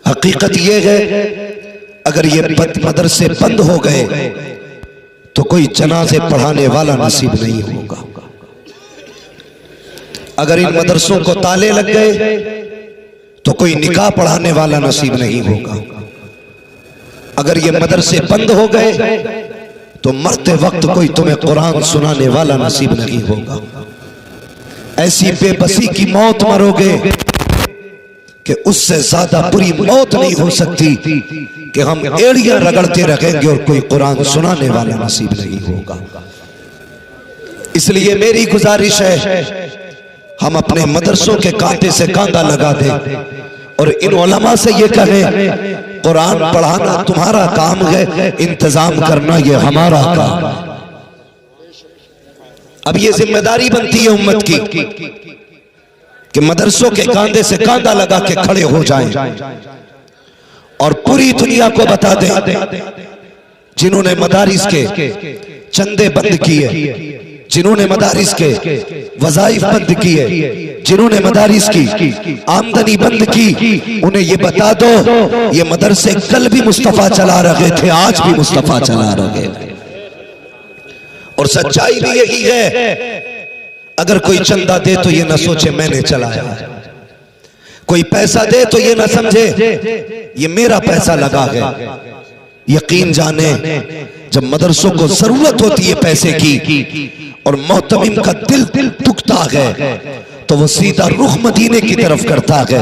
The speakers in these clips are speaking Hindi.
हकीकत ये है, अगर ये मदरसे बंद हो गए तो कोई जनाजे पढ़ाने वाला नसीब नहीं होगा। अगर इन मदरसों को ताले लग गए तो कोई निकाह पढ़ाने वाला नसीब नहीं होगा। अगर ये मदरसे बंद हो गए तो मरते वक्त कोई तुम्हें कुरान सुनाने वाला नसीब नहीं होगा। ऐसी बेबसी की मौत मरोगे कि उससे ज्यादा बुरी मौत नहीं हो सकती कि हम एड़ियां रगड़ते रहेंगे और कोई कुरान सुनाने वाला नसीब नहीं होगा। इसलिए मेरी गुजारिश है, हम अपने मदरसों के कांटे से कांधा लगा दें और इन उलमा से ये कहें, कुरान पढ़ाना तुम्हारा काम है, इंतजाम करना ये हमारा काम है। अब ये जिम्मेदारी बनती है उम्मत की कि मदरसों के कांधे से कांधा लगा के खड़े हो जाएं और पूरी दुनिया को बता दें, जिन्होंने मदारिस के चंदे बंद किए, जिन्होंने मदारिस के वज़ाइफ बंद किए, जिन्होंने मदारिस की आमदनी बंद की, उन्हें ये बता दो ये मदरसे कल भी मुस्तफा चला रहे थे, आज भी मुस्तफा चला रहे थे। और सच्चाई भी यही है, अगर कोई चंदा दे तो ये ना सोचे मैंने चलाया, कोई पैसा दे तो ये ना समझे ये मेरा पैसा लगा है। यकीन जाने जब मदरसों को जरूरत होती है पैसे की और मोहतमिम का दिल दुखता है तो वो सीधा रुख मदीने की तरफ करता है,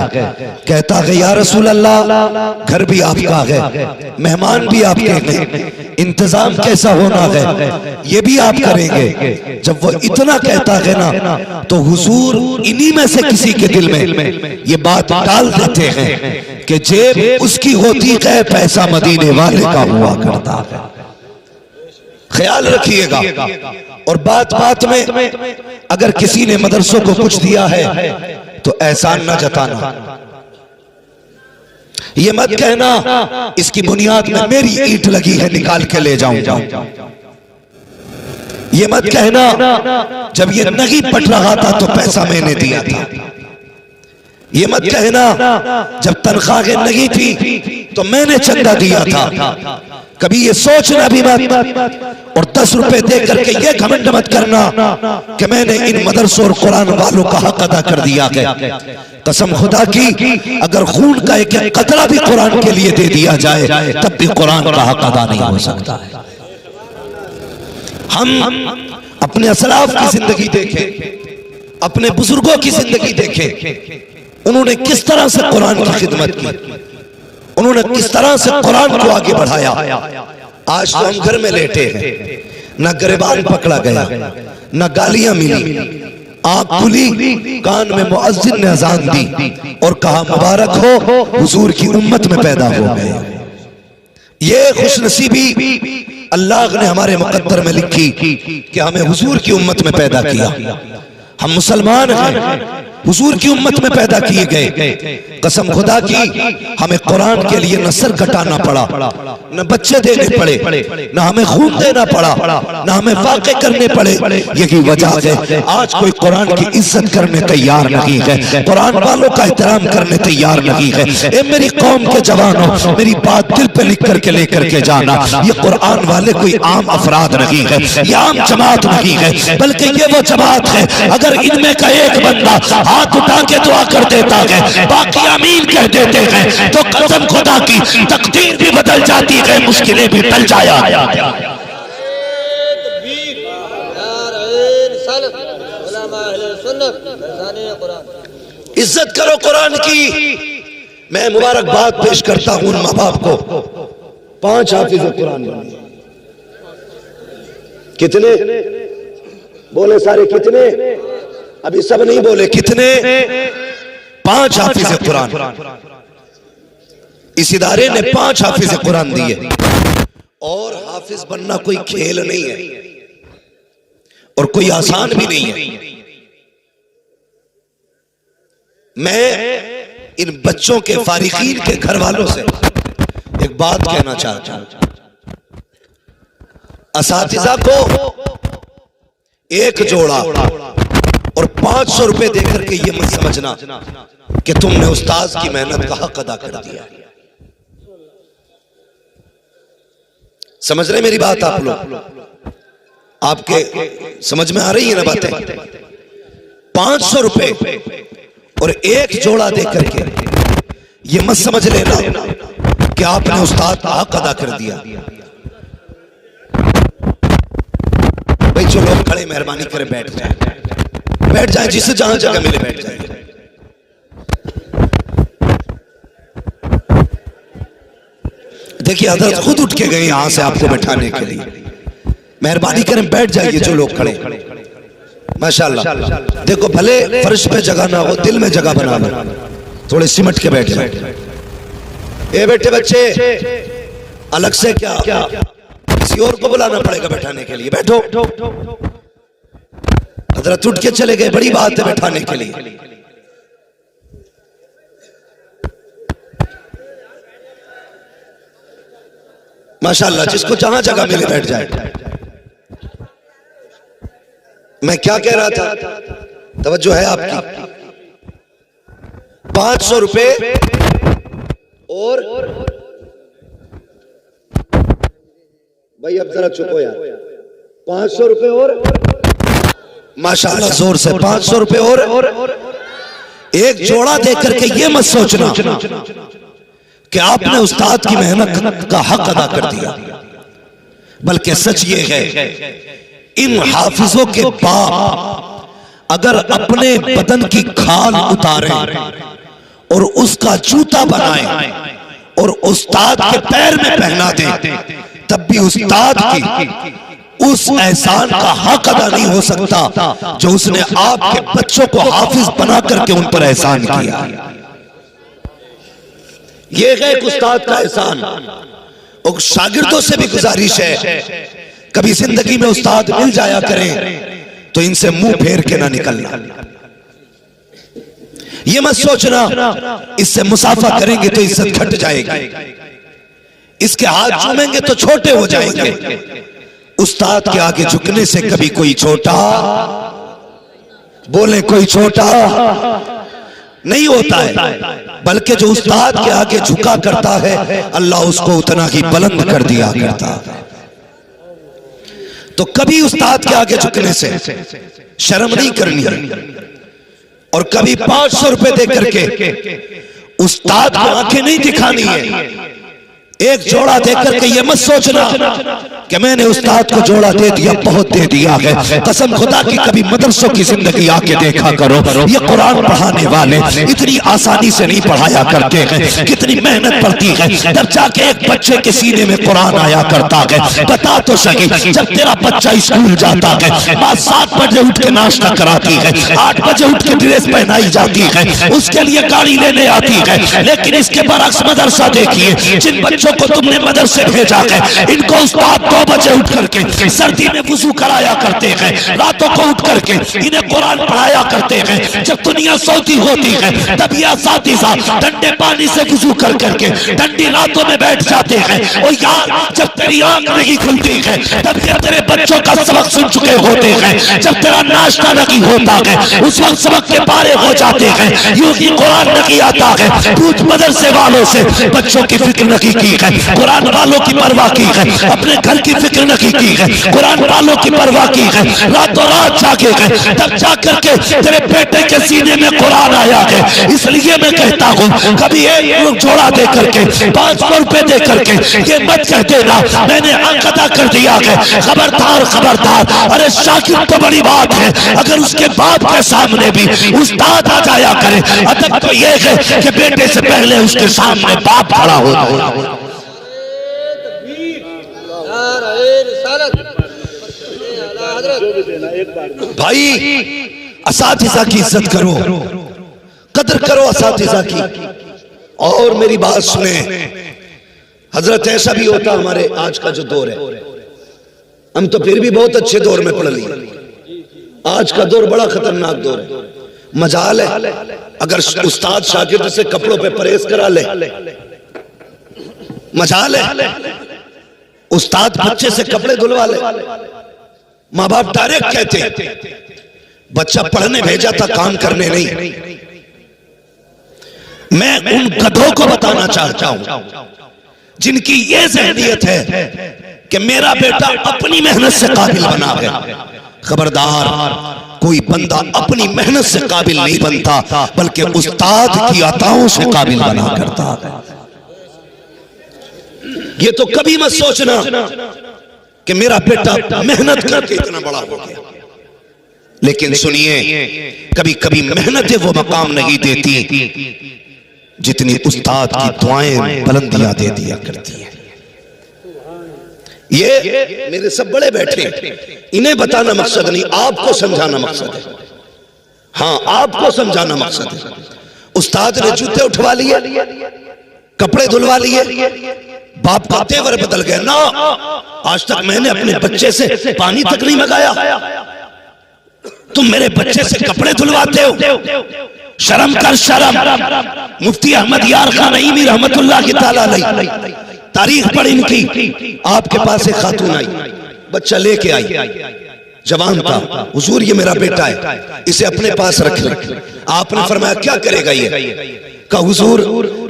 कहता है या रसूल अल्लाह, घर भी आपका है, मेहमान भी आपके हैं, इंतजाम कैसा होना है ये भी आप करेंगे। जब वो इतना कहता है ना तो हुजूर इन्हीं में से किसी के दिल में ये बात डाल देते हैं कि जेब उसकी होती है, पैसा मदीने वाले का हुआ करता है। ख्याल रखिएगा। और बात बात में अगर किसी ने मदरसों को कुछ दिया है तो एहसान न जताना, ये मत कहना इसकी बुनियाद में मेरी ईंट लगी है निकाल के ले जाऊंगा, ये मत कहना जब ये नहीं पट रहा था तो पैसा मैंने दिया था, ये मत कहना जब तनख्वाहें नहीं थी तो मैंने चंदा दिया था। कभी ये सोचना भी मत और 10 रुपए दे करके ये घमंड मत करना कि मैंने इन मदरसों और कुरान वालों का हक अदा कर दिया है। कसम खुदा की अगर खून का एक कतरा भी कुरान के लिए दे दिया जाए तब भी कुरान का हक अदा नहीं हो सकता है। हम अपने असलाफ की जिंदगी देखें, अपने बुजुर्गों की जिंदगी देखें, उन्होंने किस तरह से कुरान की खिदमत की, उन्होंने किस तरह से कुरान को आगे बढ़ाया। आज तो हम घर में लेटे हैं, न गिरबान पकड़ा गया, न गालियां मिली, आंख खुली, कान में मुअज्जिन ने अजान दी और कहा मुबारक हो हुजूर की उम्मत में पैदा हो गए। ये खुशनसीबी अल्लाह ने हमारे मुकद्दर में लिखी कि हमें हुजूर की उम्मत में पैदा किया। हम मुसलमान हैं, हुजूर की उम्मत में पैदा किए गए। कसम खुदा की हमें कुरान के लिए न सर कटाना पड़ा, न बच्चे देने पड़े, न हमें खून देना पड़ा, न हमें वाक़े करने पड़े। यही वजह है आज कोई कुरान की इज्जत करने तैयार नहीं है, कुरान वालों का एहतराम करने तैयार नहीं है। ए मेरी कौम के जवानों, मेरी बात दिल पे लिख करके लेकर के जाना, ये कुरान वाले कोई आम अफराद नहीं है, ये आम जमात नहीं है, बल्कि ये वो जमात है अगर इनमें का एक बंदा हाथ उठा के दुआ कर देता है, बाकी आमीन कह देते हैं तो कसम खुदा की तकदीर भी बदल जाती है, मुश्किलें भी टल जाया। इज्जत करो कुरान की। मैं मुबारकबाद पेश करता हूं माँ बाप को, 5 हाफिज कुरान बने। कितने बोले सारे, कितने अभी सब नहीं बोले, कितने? 5 हाफिज कुरान। इस इदारे ने 5 हाफिज कुरान दिए। और हाफिज बनना कोई खेल नहीं है और कोई आसान भी नहीं है। मैं इन बच्चों के फारिकीन के घर वालों से एक बात कहना चाहता हूं, असातिज़ा को एक जोड़ा और 500 रुपए देकर के ये मत समझना कि तुमने उस्ताद की मेहनत का हक अदा कर दिया। समझ रहे मेरी बात आप लोग? आपके समझ में आ रही है ना बातें? 500 रुपए और एक जोड़ा देकर के ये मत समझ लेना कि आपने उस्ताद का हक अदा कर दिया। भाई जो लोग खड़े मेहरबानी करें बैठ जाए, जिसे जहां जगह मिले बैठ जाए। देखिए हजरत खुद उठ के गए यहां से आपको बैठाने के लिए। मेहरबानी करें बैठ जाइए जो लोग खड़े। माशाल्लाह। देखो भले फर्श पे जगह ना हो, दिल में जगह बना लो, थोड़े सिमट के बैठ जाओ। ए बेटे बच्चे अलग से क्या किसी और को बुलाना पड़ेगा बैठाने के लिए? बैठो। हजरत उठ के चले गए, बड़ी बात है बैठाने के लिए। माशाल्लाह, जिसको जहां जगह मिले बैठ जाए। मैं क्या कह रहा था, तवज्जो है आपकी? 500 रुपए और भाई अब जरा चुप हो यार। 500 रुपए और माशाल्लाह जोर से 500 रुपए और एक जोड़ा देकर के ये मत सोचना कि आपने उस्ताद की मेहनत का हक अदा कर दिया, बल्कि सच ये है इन हाफिजों के बाप अगर अपने बदन की खाल उतारें और उसका जूता बनाएं और उस्ताद के पैर में पहना दें, तब भी उस्ताद की उस एहसान का हक अदा नहीं हो सकता जो उसने आपके बच्चों को हाफिज बना करके उन पर एहसान किया। ये है एक उस्ताद का एहसान। और शागिर्दों से भी गुजारिश है, कभी जिंदगी में उस्ताद मिल जाया करें तो इनसे मुंह फेर के ना निकलना। ये मत सोचना इससे मुसाफा करेंगे तो इज्जत घट जाएगी, इसके हाथ चूमेंगे तो छोटे हो जाएंगे। उस्ताद के आगे झुकने से कभी कोई छोटा, बोले कोई छोटा नहीं होता है, बल्कि जो उस्ताद के आगे झुका करता है अल्लाह उसको उतना ही बुलंद कर दिया करता। तो कभी उस्ताद के आगे झुकने से शर्म नहीं करनी है, और कभी 500 रुपए दे करके उस्ताद को आंखें नहीं दिखानी है। एक जोड़ा देकर के ये मत सोचना कि मैंने उस्ताद को जोड़ा दे दिया, बहुत दे दिया है। कसम खुदा की कभी मदरसों की जिंदगी आके देखा करो, ये कुरान पढ़ाने वाले इतनी आसानी से नहीं पढ़ाया करते हैं, कितनी मेहनत पड़ती है तब जाके एक बच्चे के सीने में कुरान आया करता है। बता तो सही, जब तेरा बच्चा स्कूल जाता है, माँ 7 बजे उठ के नाश्ता कराती है, 8 बजे उठ के ड्रेस पहनाई जाती है, उसके लिए गाड़ी लेने आती है। लेकिन इसके बरक्स मदरसा देखिए, जिन बच्चों को तुमने मदरसे भेजा है, इनको उस्ताद 2 बजे उठ करके सर्दी में वुजू कराया करते हैं, रातों को उठ करके इन्हें कुरान पढ़ाया करते हैं। जब दुनिया सोती होती है तब ये असातिज़ा ठंडे पानी से वुजू कर करके ठंडी रातों में बैठ जाते हैं। और यार जब तेरी आंख नहीं खुलती है तब ये तेरे बच्चों का सबक सुन चुके होते हैं। जब तेरा नाश्ता नहीं होता है उस वक्त सबक के पारे हो जाते हैं। यूं ही कुरान नहीं आता है। पूछ मदरसे वालों से, बच्चों की फिक्र नहीं की है, कुरान वालों की परवाह की है, अपने घर की फिक्र नहीं की है, कुरान वालों की परवाह की है, रातों रात जागे गए, तब जाकर के तेरे बेटे के सीने में कुरान आया है। इसलिए मैं कहता हूँ कभी एक जोड़ा दे करके 500 रुपए दे करके ये मत कह देना मैंने हक अदा कर दिया है। खबरदार खबरदार। अरे शागिर्द तो बड़ी बात है, अगर उसके बाप के सामने भी उस्ताद आ जाया करे, अदब तो ये है कि बेटे से पहले उसके सामने बाप खड़ा होता। भाई असातिज़ा की इज्जत करो, कदर करो असातिज़ा की। और मेरी बात सुने हजरत, ऐसा भी होता हमारे आज का जो दौर है, हम तो फिर भी बहुत अच्छे दौर में पढ़ लिए। आज का दौर बड़ा खतरनाक दौर है। मजाल है अगर उस्ताद शागिर्द से कपड़ों पे परहेज करा ले, मजाल है उस्ताद बच्चे से कपड़े धुलवा ले। माँ बाप डायरेक्ट कहते, बच्चा पढ़ने भेजा था काम करने नहीं। मैं उन गधों को बताना चाहता हूं जिनकी ये ज़हनियत है कि मेरा बेटा अपनी मेहनत से काबिल बना है। खबरदार, कोई बंदा अपनी मेहनत से काबिल नहीं बनता, बल्कि उस्ताद की अताओं से काबिल बना करता है। ये तो कभी मत सोचना कि मेरा बेटा मेहनत करके इतना बड़ा हो गया। लेकिन सुनिए, कभी कभी मेहनतें वो मकाम नहीं देती जितनी उस्ताद की दुआएं बुलंदियां दे दिया करती हैं। ये मेरे सब बड़े बैठे, इन्हें बताना मकसद नहीं, आपको समझाना मकसद है। हाँ, आपको समझाना मकसद है। उस्ताद ने जूते उठवा लिए, कपड़े धुलवा लिए, बाप का तेवर बदल गया ना। आज तक मैंने अपने बच्चे से पानी तक नहीं मंगाया, तुम मेरे बच्चे से कपड़े धुलवाते हो। शर्म कर, शर्म। मुफ्ती अहमद यार खान नईमी रहमतुल्लाह की ताला अलैह, तारीख पढ़ इनकी, आपके पास एक खातून आई, बच्चा लेके आई, जवान था। हुजूर ये मेरा बेटा है, इसे अपने पास रख ले। आपने फरमाया क्या करेगा ये? कहा हुजूर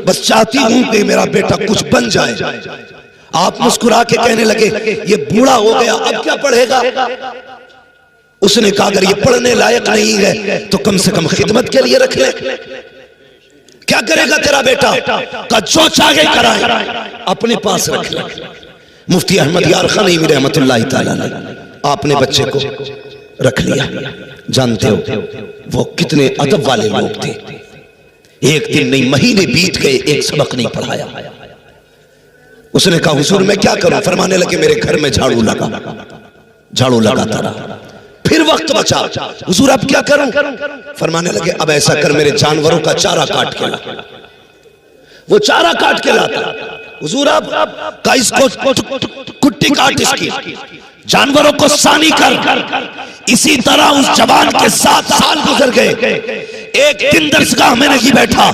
बस चाहती हूं कि मेरा बेटा कुछ बन जाए। आप मुस्कुरा के कहने लगे ये बूढ़ा हो गया, अब क्या पढ़ेगा? उसने कहा अगर ये पढ़ने लायक नहीं है तो कम से कम खिदमत के लिए रख ले। क्या करेगा तेरा बेटा? का जो चाहे कराए, अपने पास रख ले। मुफ्ती अहमद यार खान नईमी रहमतुल्लाह ताला अलैह, आपने बच्चे को रख लिया। जानते हो वो कितने अदब वाले लोग थे। एक दिन नहीं, महीने बीत गए, एक सबक नहीं पढ़ाया। उसने कहा हुजूर मैं क्या करूं? फरमाने लगे मेरे घर में झाड़ू लगाता रहा। फिर वक्त बचा, हुजूर अब क्या करूं? फरमाने लगे अब ऐसा कर, मेरे जानवरों का चारा काट के ला। वो चारा काट के लाता। हुजूर अब का इसको कुट्टी काट, इसकी जानवरों को सानी कर। इसी तरह उस जवान के 7 साल गुजर गए। एक दिन दरसगाह में नहीं बैठा।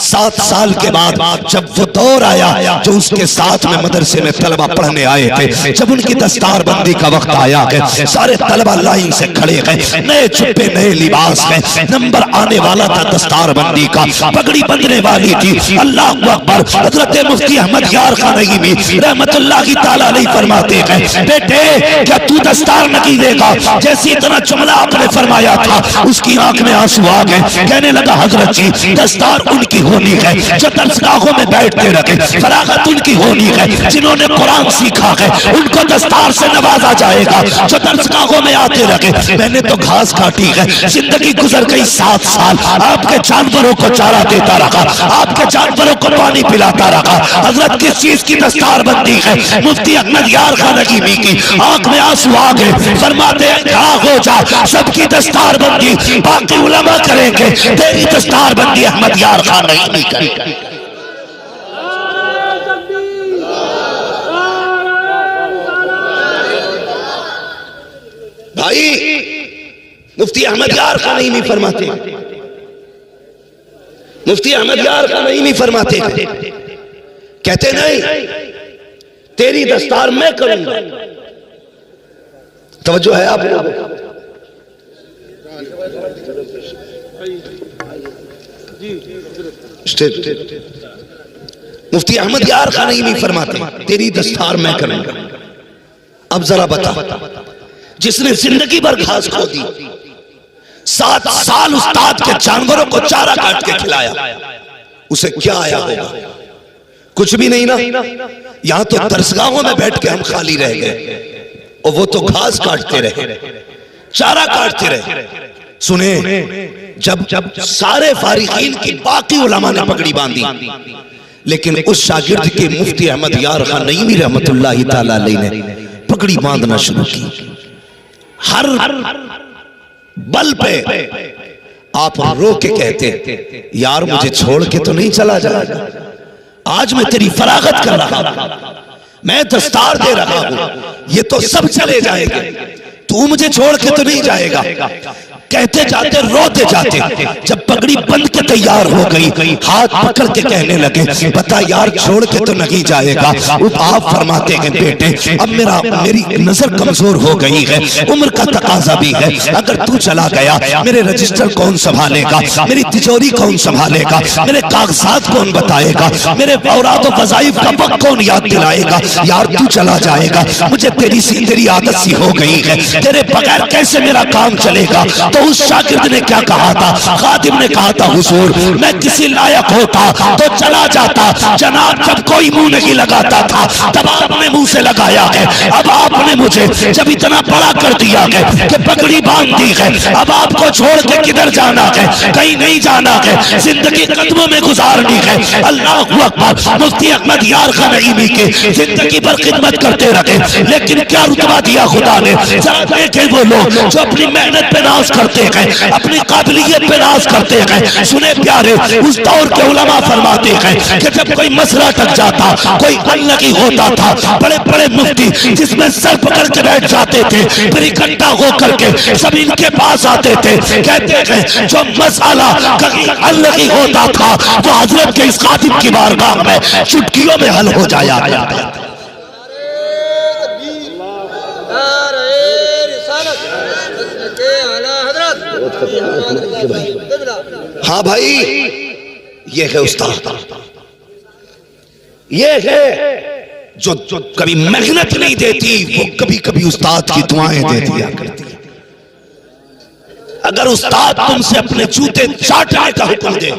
7 साल के बाद जब वो दौर आया जो उसके साथ में मदरसे में तलबा पढ़ने आए थे, जब उनकी दस्तार बंदी का वक्त आया है, सारे तलबा लाइन से खड़े गए, नए छुपे नए लिबास में। नंबर आने वाला था दस्तार बंदी का, पगड़ी बंधने वाली थी। अल्लाह अकबर। हजरत मुफ्ती अहमद यार खान नईमी रहमतुल्लाह की ताला अलैह फरमाते हैं बेटे क्या तू दस्तार नहीं देगा? जैसी इतना जुमला आपने फरमाया था उसकी आंख में आंसू आ गए। कहने लगा हजरत जी दस्तार उनकी होनी है जो दरसगाहों में बैठ के रखे, फरागत उनकी होनी है जिन्होंने कुरान सीखा है, उनको दस्तार से नवाजा जाएगा जो दरसगाहों में आते रखे। मैंने तो घास काटी है, जिंदगी गुजर गई 7 साल, आपके जानवरों को चारा देता रहा, आपके जानवरों को पानी पिलाता रहा। हजरत किस चीज की दस्तार बंदी है? मुफ्ती अहमद यार खान नईमी की। आंख में आंसू आ गए, फरमाते हैं क्या हो जा, सबकी दस्तार बंदी बाकी उलमा करेंगे, तेरी दस्तार बंदी अहमद यार खान नईमी करेगा। भाई मुफ्ती अहमद यार खान नईमी फरमाते, मुफ्ती अहमद यार खान नईमी फरमाते थे, कहते नहीं तेरी दस्तार मैं करूंगा। तवज्जो है आप लोगों? मुफ्ती अहमद यार खान नईमी फरमाते तेरी दस्तार मैं करूंगा। अब जरा बता, जिसने जिंदगी भर घास खो दी, 7 साल उस्ताद के जानवरों को चारा काट के खिलाया, उसे क्या आया होगा? कुछ भी नहीं ना। यहां तो दरसगाहों में बैठ के हम खाली रह गए और वो तो घास काटते रहे, चारा काटते रहे। सुने, जब सारे फारिगीन की बाकी उलमा ने पगड़ी बांधी, लेकिन उस शागिर्द के मुफ्ती अहमद यार खान नईमी रहमतुल्लाह ताला अलैह ने पगड़ी बांधना शुरू की। हर बल पे आप रो के कहते यार मुझे छोड़ के तो नहीं चला जाएगा, आज मैं तेरी फरागत कर रहा हूं, मैं दस्तार दे रहा हूं, ये तो सब चले जाएंगे, तू मुझे छोड़ के तो नहीं जाएगा। कहते जाते रोते जाते, जब पगड़ी बंद के तैयार हो गई, हाथ पकड़ के कहने लगे बता यार छोड़ के तो नहीं जाएगा। आप फरमाते हैं बेटे अब मेरी नजर कमजोर हो गई है, उम्र का तकाजा भी है, अगर तू चला गया मेरे रजिस्टर कौन संभालेगा, मेरी तिजोरी कौन संभालेगा, मेरे कागजात कौन बताएगा, मेरे औरात और वज़ाइफ का वक्त कौन याद दिलाएगा। यार तू चला जाएगा, मुझे तेरी आदत सी हो गई है, तेरे बगैर कैसे मेरा काम चलेगा। तो उस शागिर्द ने क्या कहा था, खादिम ने कहा था हुजूर मैं किसी लायक होता तो चला जाता, जनाब जब कोई मुंह नहीं लगाता था तब आपने मुंह से लगाया है। अब आपने मुझे जब इतना बड़ा कर दिया है कि पगड़ी बांध दी है, अब आपको छोड़ के किधर जाना है, कहीं नहीं जाना है, जिंदगी कदमों में गुजारनी है। अल्लाह अकबर। मुफ्ती अहमद यार खान नईमी के जिंदगी भर खिदमत करते रहे, लेकिन क्या रुतबा दिया खुदा ने। जरा देखें वो लोग जो अपनी मेहनत पे नाज करते हैं, अपनी काबिलियत पे नाज करते हैं। सुने प्यारे, उस दौर के उलमा फरमाते हैं कि जब कोई मसला टक जाता, कोई अनलगी होता था, बड़े बड़े मुफ्ती जिसमें सर पकड़ के बैठ जाते थे, फिर इकट्ठा होकर के सब इनके पास आते थे। कहते हैं जो मसला कहीं अनलगी होता था वो हजरत के इस खादिम की बारगाह में चुटकियों में हल हो जाया करता था। हाँ भाई, ये है उस्ताद, ये है जो कभी मेहनत नहीं देती, वो कभी कभी उस्ताद की दुआएं दे दिया करती है। अगर उस्ताद तुमसे अपने जूते चाटने का हुक्म दे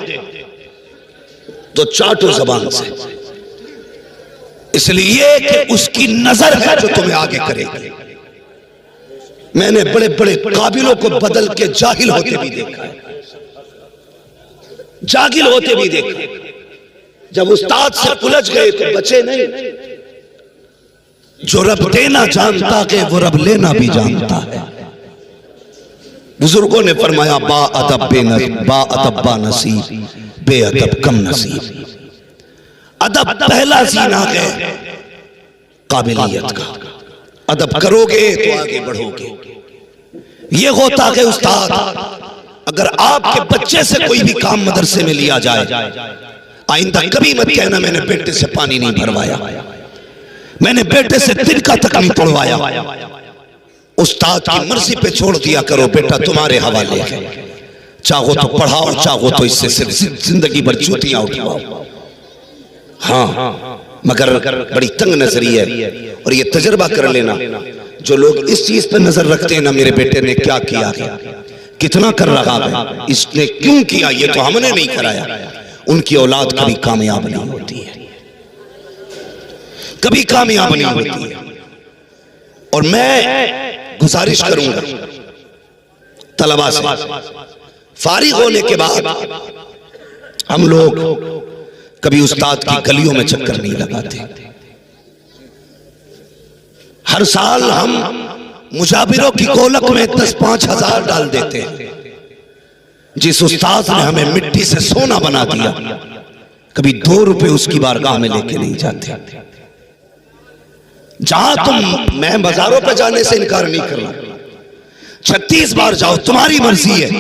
तो चाटो जबान से, इसलिए कि उसकी नजर है जो तुम्हें आगे करेगी। मैंने बड़े बड़े काबिलों को बदल के जाहिल होते भी देखा है, जाहिल होते भी देखा। जब उस्ताद से उलझ गए तो बचे नहीं। जो रब देना जानता है वो रब लेना भी जानता है। बुजुर्गों ने फरमाया बा अदब बा नसीब, बेअदब कम नसीब। अदब पहला जीना है काबिलियत का, अदब करोगे तो आगे बढ़ोगे। ये होता है उस्ताद, अगर आपके बच्चे से कोई भी काम मदरसे में लिया जाए, आइंदा कभी मत कहना मैंने बेटे से पानी नहीं भरवाया, मैंने बेटे से तिनका तक नहीं तोड़वाया। उस्ताद की मर्जी पे छोड़ दिया करो, बेटा तुम्हारे हवाले है, चाहो तो पढ़ाओ, चाहो तो इससे जिंदगी भर जूतियां उठवाओ। हाँ, मगर बड़ी तंग नजरी है। और ये तजर्बा कर लेना, जो लोग इस चीज पर नजर रखते हैं ना, मेरे बेटे ने क्या किया है, कितना कर रहा है, इसने क्यों किया, ये तो हमने नहीं कराया, उनकी औलाद कभी कामयाब नहीं होती है, कभी कामयाब नहीं होती है। और मैं गुजारिश करूंगा तलबा से, फारिग होने के बाद हम लोग कभी उस्ताद की गलियों में चक्कर नहीं लगाते। हर साल हम मुजाबिरों की गोलक में 10-5 हजार डाल देते हैं। जिस उस्ताद ने हमें मिट्टी से सोना बना दिया, कभी 2 रुपए उसकी बारगाह में लेके नहीं जाते। जहां तुम, मैं बाजारों पे जाने से इनकार नहीं कर रहा, 36 बार जाओ तुम्हारी मर्जी है,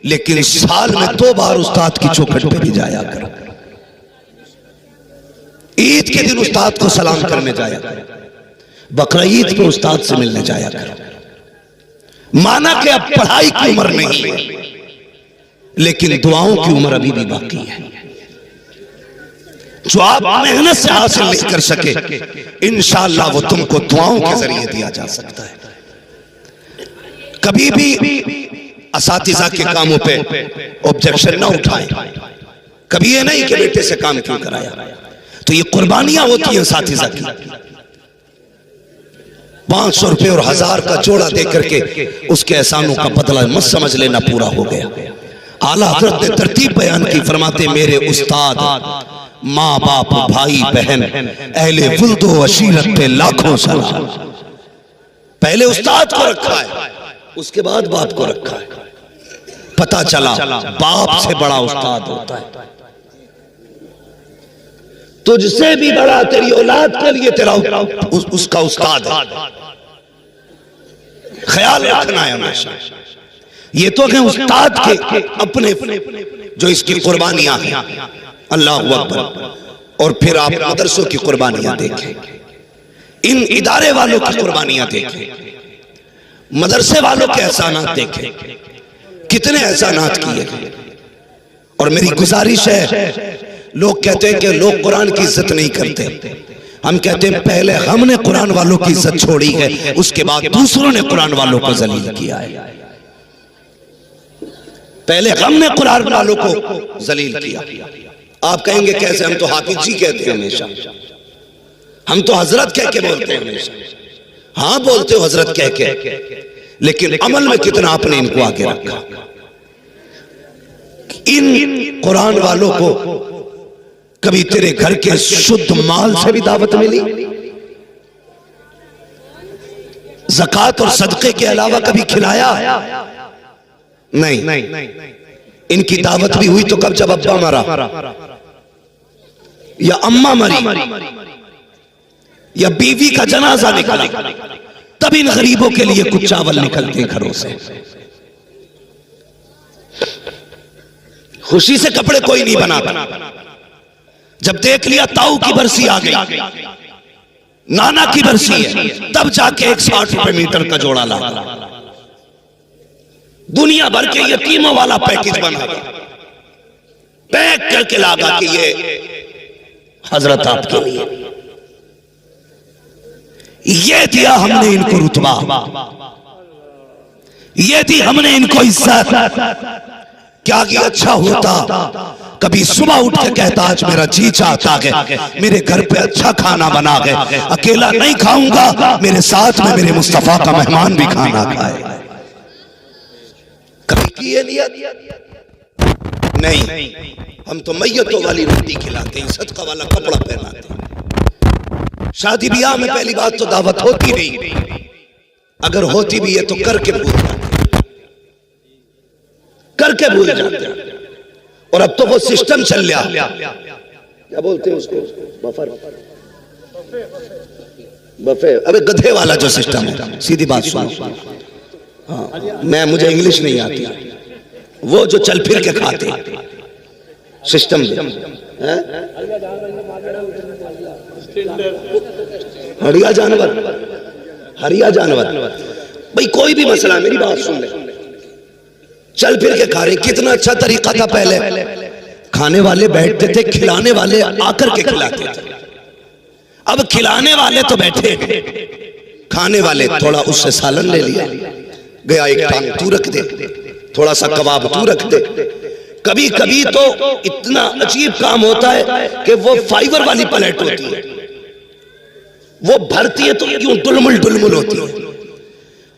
लेकिन साल में 2 बार उस्ताद की चौखट पे भी जाया करो। ईद के दिन उस्ताद को सलाम करने जाया करो, बकरा ईद पे उस्ताद से मिलने जाया करो। माना कि अब पढ़ाई की उम्र नहीं है, लेकिन दुआओं की उम्र अभी भी बाकी है। जो आप मेहनत से हासिल नहीं कर सके, इंशाअल्लाह वो तुमको दुआओं के जरिए दिया जा सकता है। कभी भी असातिज़ा के कामों पे ऑब्जेक्शन ना उठाएं। कभी ये नहीं कि बेटे से काम क्यों कराया, तो ये कुर्बानियां होती हैं असातिज़ा की। 500 रुपए और 1000 का जोड़ा दे करके उसके एहसानों का बदला मत समझ लेना पूरा हो गया। आला हज़रत ने तरतीब बयान की, फरमाते मेरे उस्ताद, माँ बाप, भाई बहन, अहले वुल्दो अशीरत पे लाखों सलाम। पहले उस्ताद को रखा है, उसके बाद बाप को रखा है। पता चला बाप से बड़ा उस्ताद होता है। तुझसे भी बड़ा तेरी औलाद के लिए तेरा उसका उस्ताद है। ख्याल रखना है हमेशा। ये तो हैं उस्ताद के अपने जो इसकी कुर्बानियां हैं, अल्लाह अकबर। और फिर आप मदरसों की कुर्बानियां देखें, इन इदारे वालों की कुर्बानियां देखें, मदरसे वालों के एहसानात देखें, कितने एहसानात किए गए। और मेरी गुजारिश है, लोग कहते हैं कि लोग कुरान की इज्जत नहीं करते, हम कहते हैं पहले हमने कुरान वालों की इज्जत छोड़ी है, उसके बाद दूसरों ने कुरान वालों को जलील किया है। पहले हमने कुरान वालों को जलील किया। आप कहेंगे कैसे? हम तो हाफिज जी कहते हैं हमेशा, हम तो हजरत कह के बोलते हैं हमेशा। हाँ बोलते हो हजरत कह के, लेकिन अमल में कितना आपने इनको आगे रखा। इन कुरान वालों को कभी तेरे घर के शुद्ध माल से भी दावत मिली? ज़कात और सदक़े के अलावा कभी खिलाया? नहीं। इनकी दावत भी हुई तो कब? जब अब्बा मरा या अम्मा मरी या बीवी का जनाजा निकला, तब इन गरीबों के लिए कुछ चावल निकलते घरों से। खुशी से कपड़े कोई नहीं बनाता। जब देख लिया ताऊ की बरसी आ गई, नाना की बरसी है, तब जाके 160 रुपए मीटर का जोड़ा ला, दुनिया भर के यतीमों वाला पैकेज बना, पैक करके लागा कि ये हजरत आपके लिए। ये दिया हमने इनको रुतबा, ये दी हमने इनको इज्जत। क्या कि अच्छा होता कभी सुबह उठ के कहता आज मेरा जी चाहता है मेरे घर पे अच्छा खाना बना है, अकेला नहीं खाऊंगा, मेरे साथ में मेरे मुस्तफा का मेहमान भी खाना खाए। कभी किए नहीं, हम तो मैयतों वाली रोटी खिलाते हैं, सदका वाला कपड़ा पहनाते हैं। शादी ब्याह में पहली बात तो दावत होती नहीं, अगर होती भी है तो करके भूल जाते हैं। और अब तो वो सिस्टम चल रहा, क्या बोलते हैं उसको, बफे। अबे गधे वाला जो सिस्टम है, सीधी बात सुनो। हाँ, मुझे इंग्लिश नहीं आती, वो जो चल फिर के खाते सिस्टम है, हरिया जानवर भाई, कोई भी मसला, मेरी बात सुन ले, चल फिर के खा रहे। कितना अच्छा तरीका था पहले, खाने वाले बैठते थे, खिलाने वाले आकर के खिलाते थे। अब खिलाने वाले तो बैठे, खाने वाले थोड़ा उससे सालन ले लिया, गया एक टांग तू रख दे, थोड़ा सा कबाब तू रख दे। कभी कभी तो इतना अजीब काम होता है कि वो फाइबर वाली प्लेट होती है, वो भरती है तो यूं डुलमुल डुलमुल होती है।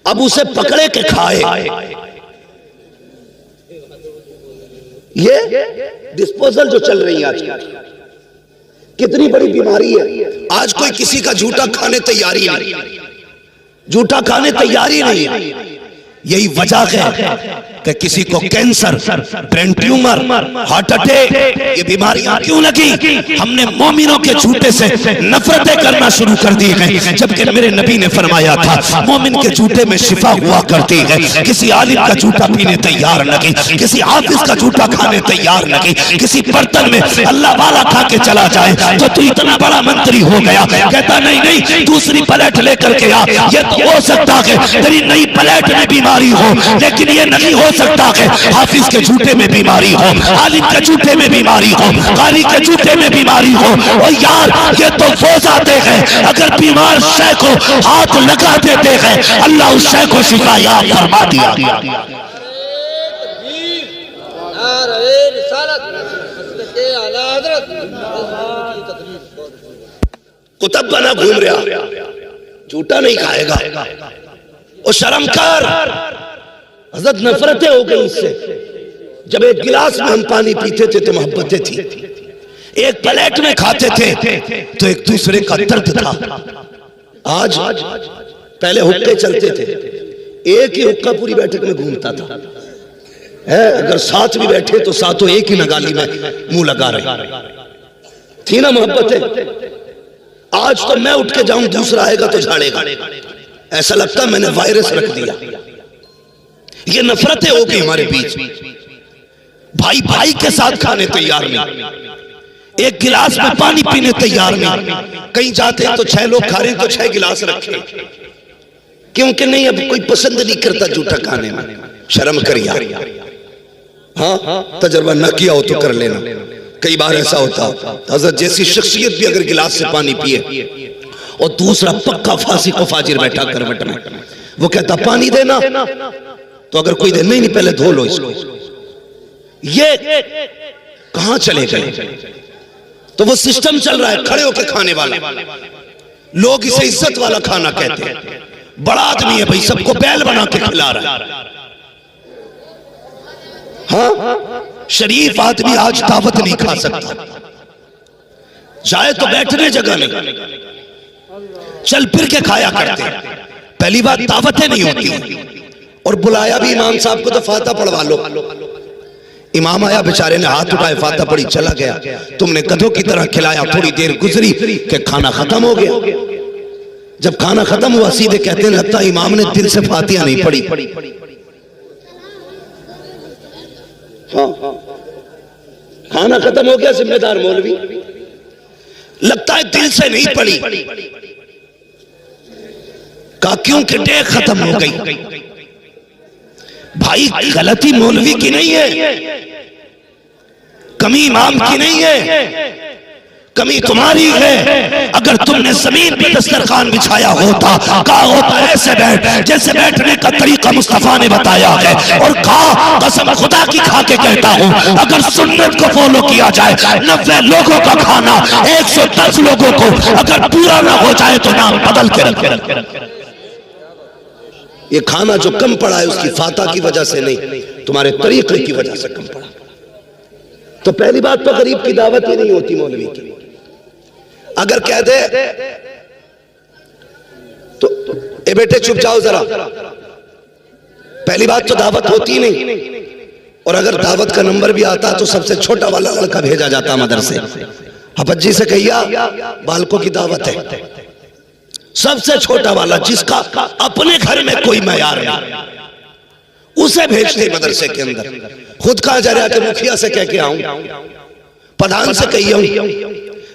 अब उसे पकड़े के खाए। ये डिस्पोजल जो चल रही है आज, कितनी बड़ी बीमारी है। आज कोई किसी का झूठा खाने तैयारी नहीं, झूठा खाने तैयारी नहीं है। यही वजह है कि किसी को cancer, brain tumour, heart attack, ये बीमारियां क्यों लगी? हमने मोमिनों के झूठे से नफरतें करना शुरू कर दी है, जबकि मेरे नबी ने फरमाया था मोमिन के झूठे में शिफा हुआ करती है। किसी आलिम का झूठा पीने तैयार नहीं, किसी हाफिज का झूठा खाने तैयार नहीं। किसी बर्तन में अल्लाह वाला खा के चला जाए तो तू इतना बड़ा मंत्री हो गया, कहता नहीं दूसरी प्लेट लेकर के आ। ये तो हो सकता है तेरी नई प्लेट में बीमारी हो, लेकिन ये नहीं हो सकता है हाफिज के झूठे में बीमारी हो, आलिम के झूठे में बीमारी हो, कारी के झूठे में बीमारी हो। और यार ये तो वो जाते हैं अगर बीमार शय को हाथ लगा देते हैं, अल्लाह उस शय को शिफा याब फरमा दिया। कुतुब बना घूम रहा, झूठा नहीं खाएगा। और शर्म कर, हज़रत नफरतें हो गई इससे। जब एक गिलास में हम पानी पीते थे तो मोहब्बतें थी, एक प्लेट में खाते थे तो एक दूसरे का दर्द था। आज पहले हुक्के चलते थे, एक ही हुक्का पूरी बैठक में घूमता था, है अगर साथ भी बैठे तो साथों एक ही नगाली में मुंह लगा रहे थी ना मोहब्बतें। आज तो मैं उठ के जाऊं, दूसरा आएगा तो झाड़ेगा, ऐसा लगता मैंने वायरस रख दिया। ये नफरतें हो गई हमारे बीच। भाई भाई के साथ खाने तैयार नहीं, एक गिलास में पानी पीने तैयार नहीं। कहीं जाते हैं तो 6 लोग खा रहे हैं तो 6 गिलास रखे, क्योंकि नहीं अब कोई पसंद नहीं करता जूठा खाने में। शर्म कर यार। हाँ, तजर्बा न किया हो तो कर लेना। कई बार ऐसा होता हजरत जैसी शख्सियत भी अगर गिलास से पानी पिए और दूसरा पक्का फांसी को फाजिर बैठा करवट में, वो कहता पानी देना, तो अगर कोई दे नहीं पहले धो लो इसको, ये कहां चले गए? तो वो सिस्टम चल रहा है खड़े होकर खाने वाला। लोग इसे इज्जत वाला खाना कहते हैं। बड़ा आदमी है भाई, सबको बैल बना के खिला रहा है। हाँ, शरीफ आदमी आज दावत नहीं खा सकता, जाए तो बैठने जगह नहीं, चल फिर के खाया करते हैं। पहली बात दावतें नहीं होती, और बुलाया भी इमाम साहब को तो फाता पढ़वा लो। इमाम आया, बेचारे ने हाथ उठाए, फाता पढ़ी, चला गया। तुमने गधों की तरह खिलाया। थोड़ी देर गुजरी कि खाना खत्म हो गया। जब खाना खत्म हुआ सीधे कहते हैं लगता है इमाम ने दिल से फातिहा नहीं पढ़ी। हाँ, खाना खत्म हो गया, जिम्मेदार मौलवी, लगता है दिल से नहीं पढ़ी। कहा क्योंकि डेग खत्म हो गई। भाई गलती मौलवी की नहीं है, कमी इमाम की नहीं है, कमी तुम्हारी है। अगर तुमने जमीन पे दस्तरखान बिछाया होता, कहा होता ऐसे बैठ जैसे बैठने का तरीका मुस्तफा ने बताया है, और कहा कसम खुदा की खा के कहता हूं अगर सुन्नत को फॉलो किया जाए, 90 लोगों का खाना 110 लोगों को अगर पूरा ना हो जाए तो नाम बदल के रखे। ये खाना जो कम पड़ा है उसकी फाता की वजह से नहीं, तुम्हारे तरीके की वजह से कम पड़ा। तो पहली बात तो गरीब की दावत ही नहीं होती मौलवी की। अगर कह दे तो ए बेटे चुप जाओ जरा, पहली बात तो दावत होती नहीं। और अगर दावत का नंबर भी आता तो सबसे छोटा वाला लड़का भेजा जाता मदरसे, हपज्जी से कहिया बालकों की दावत है, सबसे छोटा वाला जिसका अपने घर में कोई मैयार नहीं, उसे भेजते मदरसे के अंदर। खुद कहा जा रहा कि मुखिया से कह के आऊं, प्रधान से कही,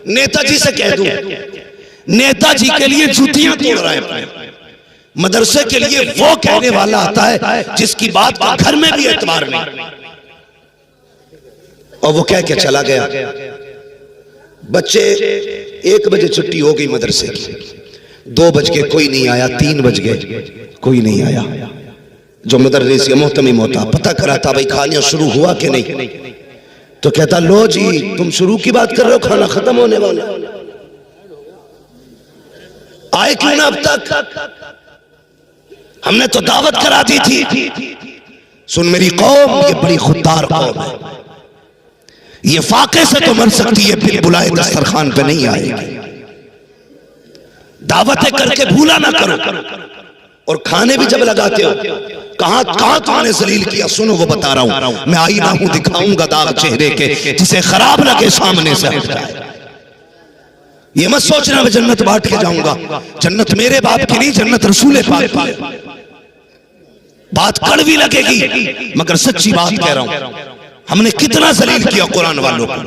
नेताजी से कह दूं। नेताजी के लिए जूतियां तोड़ रहे हैं, मदरसे के लिए वो कहने वाला आता है जिसकी बात का घर में भी एतबार नहीं, और वो कह के चला गया। बच्चे 1 बजे छुट्टी हो गई मदरसे की, 2 बज के कोई नहीं आया, 3 बज गए कोई नहीं आया। जो मदरस मोहतमिम होता पता कराता भाई खाना शुरू हुआ कि नहीं, तो कहता लो जी तुम शुरू की बात कर रहे हो, खाना खत्म होने वाला, आए क्यों ना अब तक, हमने तो दावत करा दी थी। सुन मेरी कौम, ये बड़ी खुददार कौम है, ये फाके से तो मर सकती है, फिर बुलाए दस्तरखान पे नहीं आएगी। दावतें करके भूला ना करो, और खाने भी जब लगाते हो कहां कहां तुमने जलील किया। सुनो वो बता रहा हूं, मैं आईना हूं दिखाऊंगा दाग चेहरे के, जिसे खराब लगे सामने से हट जाए। ये मत सोचना मैं जन्नत बांट के जाऊंगा, जन्नत मेरे बाप की नहीं, जन्नत रसूल पाक की। बात कड़वी लगेगी मगर सच्ची बात कह रहा हूं। हमने कितना जलील किया कुरान वालों को।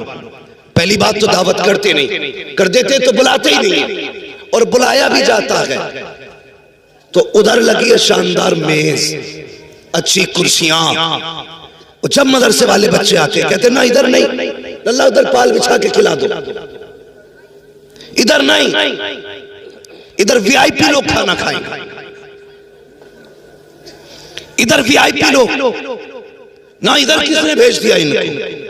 पहली बात तो दावत करते नहीं, कर देते तो बुलाते ही नहीं, और बुलाया भी जाता है तो उधर लगी है शानदार मेज, अच्छी कुर्सियां। जब मदरसे वाले बच्चे आते कहते ना इधर नहीं, अल्लाह उधर पाल बिछा के खिला दो, इधर नहीं, इधर वीआईपी लोग खाना खाएंगे, इधर वीआईपी लोग ना, इधर किसने भेज दिया इनको,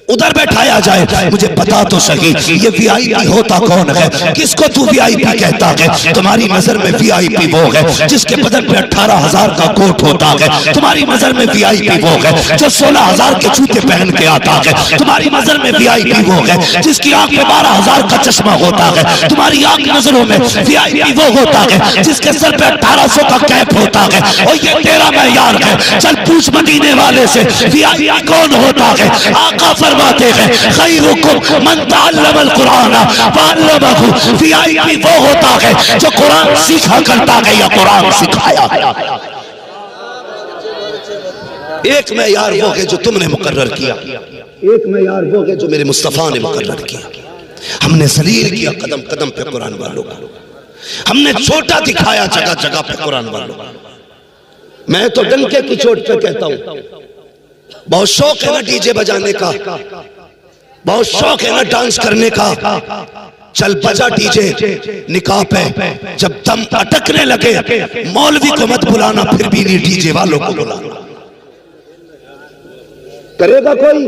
उधर बैठाया जाए। मुझे बता तो सही ये वीआईपी होता कौन है, किसको तू वीआईपी कहता है? तुम्हारी नजर में वीआईपी वो है जिसके बदन पे 18,000 का कोट होता है। तुम्हारी नजर में वीआईपी वो है जो 16,000 के जूते पहन के आता है। तुम्हारी नजर में वीआईपी वो है जिसकी आंख में 12,000 का चश्मा होता है। तुम्हारी आंख नजरों में वीआईपी वो होता है जिसके सर पे 1800 का कैप होता है। और ये तेरा मैयार है, चल पूछ मदीने वाले से वीआईपी कौन होता है। आका फरमाते हैं खैरुकुम मन तअल्लमल कुरान वअल्लमहु। वीआईपी वो होता है जो कुरान सीखा करता है या कुरान सिखाया। एक मेयार वो है जो तुमने मुकर्रर किया, एक मेयार वो है जो मेरे मुस्तफा ने मुकर्रर किया। हमने जलील किया कदम कदम पे कुरान वालों का, हमने छोटा दिखाया जगह जगह पे कुरान वालों का। मैं तो डंके की चोट पे कहता हूं, बहुत शौक है ना डीजे बजाने का, बहुत शौक है ना डांस करने का। चल बजा डीजे निकाह पे, जब दम अटकने लगे मौलवी को मत बुलाना, फिर भी नहीं डीजे वालों को बुलाना। करेगा कोई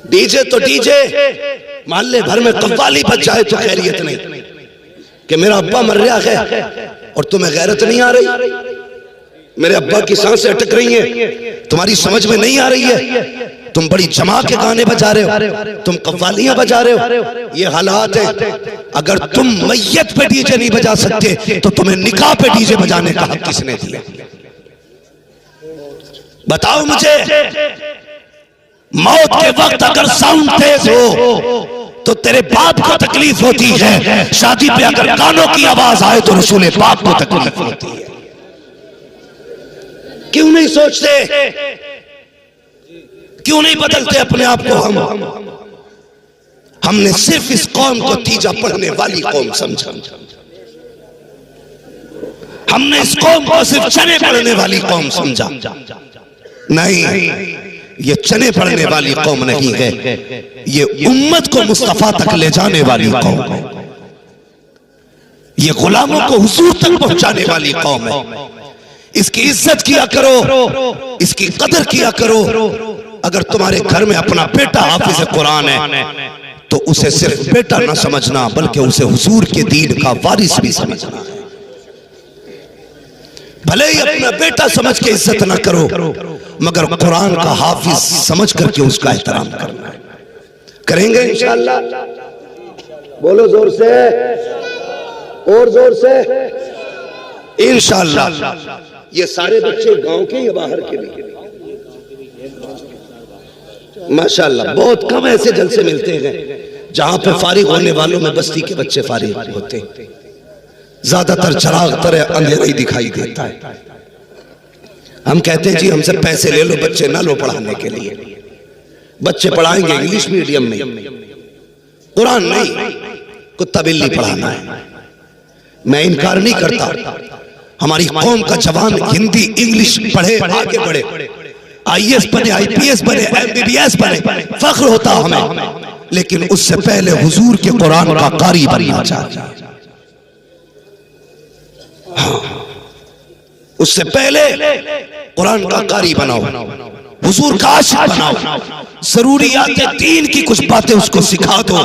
डीजे तो डीजे, मोहल्ले भर में कव्वाली बज जाए तो खैरियत नहीं कि मेरा अब्बा मर रहा है और तुम्हें गैरत नहीं आ रही, मेरे अब्बा की सांसें अटक रही हैं, तुम्हारी समझ में नहीं आ रही है, तुम बड़ी जमा के गाने बजा रहे हो, तुम कव्वालियां बजा रहे हो। ये हालात है। अगर तुम मैयत पे डीजे नहीं बजा सकते तो तुम्हें निकाह पे डीजे बजाने का हक किसने दिया? बताओ मुझे। मौत के वक्त अगर साउंड तेज हो तो तेरे बाप को तकलीफ होती है, शादी पे अगर गानों की आवाज आए तो रसूल पाक को तकलीफ होती है। क्यों नहीं सोचते, क्यों नहीं बदलते अपने आप को? हमने सिर्फ इस कौम को तीजा पढ़ने वाली कौम समझा, हमने इस कौम को सिर्फ चने पढ़ने वाली कौम समझा। नहीं, ये चने पढ़ने वाली कौम नहीं है, ये उम्मत को मुस्तफा तक ले जाने वाली कौम है, ये गुलामों को हुजूर तक पहुंचाने वाली कौम है। इसकी इज्जत किया करो, इसकी कदर किया करो। अगर तुम्हारे घर में अपना बेटा हाफिज कुरान है तो उसे सिर्फ बेटा ना समझना, बल्कि उसे हुजूर के दीन का वारिस भी समझना है। भले ही अपना बेटा समझ के इज्जत ना करो, मगर कुरान का हाफिज समझ करके उसका एहतराम करना है। करेंगे इंशाअल्लाह? बोलो जोर से, और जोर से इंशाअल्लाह। ये सारे बच्चे गांव के या बाहर के भी? माशाअल्लाह, बहुत कम ऐसे जलसे मिलते हैं जहां पे फारिग होने वालों में बस्ती के बच्चे फारिग होते हैं। ज्यादातर चराग तरह अंधेरा ही दिखाई देता है। हम कहते हैं जी हमसे पैसे ले लो, बच्चे ना लो पढ़ाने के लिए। बच्चे पढ़ाएंगे इंग्लिश मीडियम में, कुरान नहीं, कुत्ता बिल्ली पढ़ाना है। मैं इनकार नहीं करता, हमारी कौम का जवान हिंदी इंग्लिश पढ़े, आगे बढ़े, आईएएस बने, आईपीएस बने, एमबीबीएस बने, फख्र होता हमें। लेकिन उससे पहले हुजूर के कुरान का कारी बनना चाहिए। उससे पहले कुरान का कारी बनाओ, हुजूर का आशिक बनाओ, जरूरियात दीन की कुछ बातें उसको सिखा दो,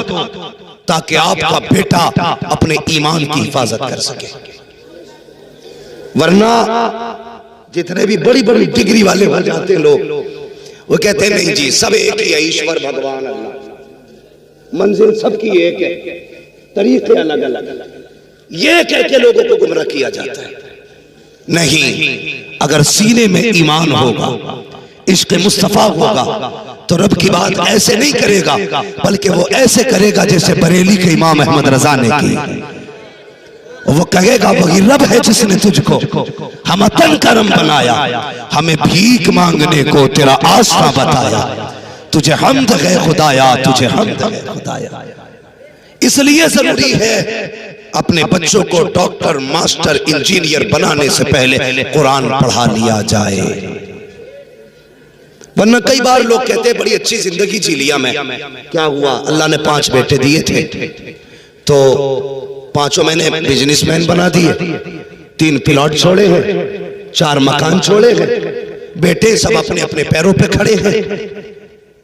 ताकि आपका बेटा अपने ईमान की हिफाजत कर सके। वरना जितने भी बड़ी बड़ी डिग्री वाले हो जाते लोग, वो कहते हैं नहीं जी सब एक ही है, ईश्वर भगवान अल्लाह, मंजिल सबकी एक है, तरीके अलग अलग, ये कह के लोगों को गुमराह किया जाता है। नहीं, अगर सीने में ईमान होगा, इश्क मुस्तफा होगा, तो रब की बात ऐसे नहीं करेगा, बल्कि वो ऐसे करेगा जैसे बरेली के इमाम अहमद रजा ने की। वो कहेगा वही रब है जिसने तुझको हम तन करम बनाया, हमें भीख मांगने को तेरा आस्था बताया, तुझे हमद है खुदाया, तुझे हमद है खुदाया। इसलिए जरूरी है अपने बच्चों को डॉक्टर, मास्टर, इंजीनियर बनाने से पहले कुरान पढ़ा लिया जाए। वरना कई बार लोग कहते हैं बड़ी अच्छी जिंदगी जी लिया मैं, क्या हुआ? अल्लाह ने 5 बेटे दिए थे तो 5 मैंने बिजनेसमैन बना दिए, 3 प्लॉट छोड़े हैं, 4 मकान छोड़े हैं, बेटे सब अपने अपने पैरों पे खड़े हैं।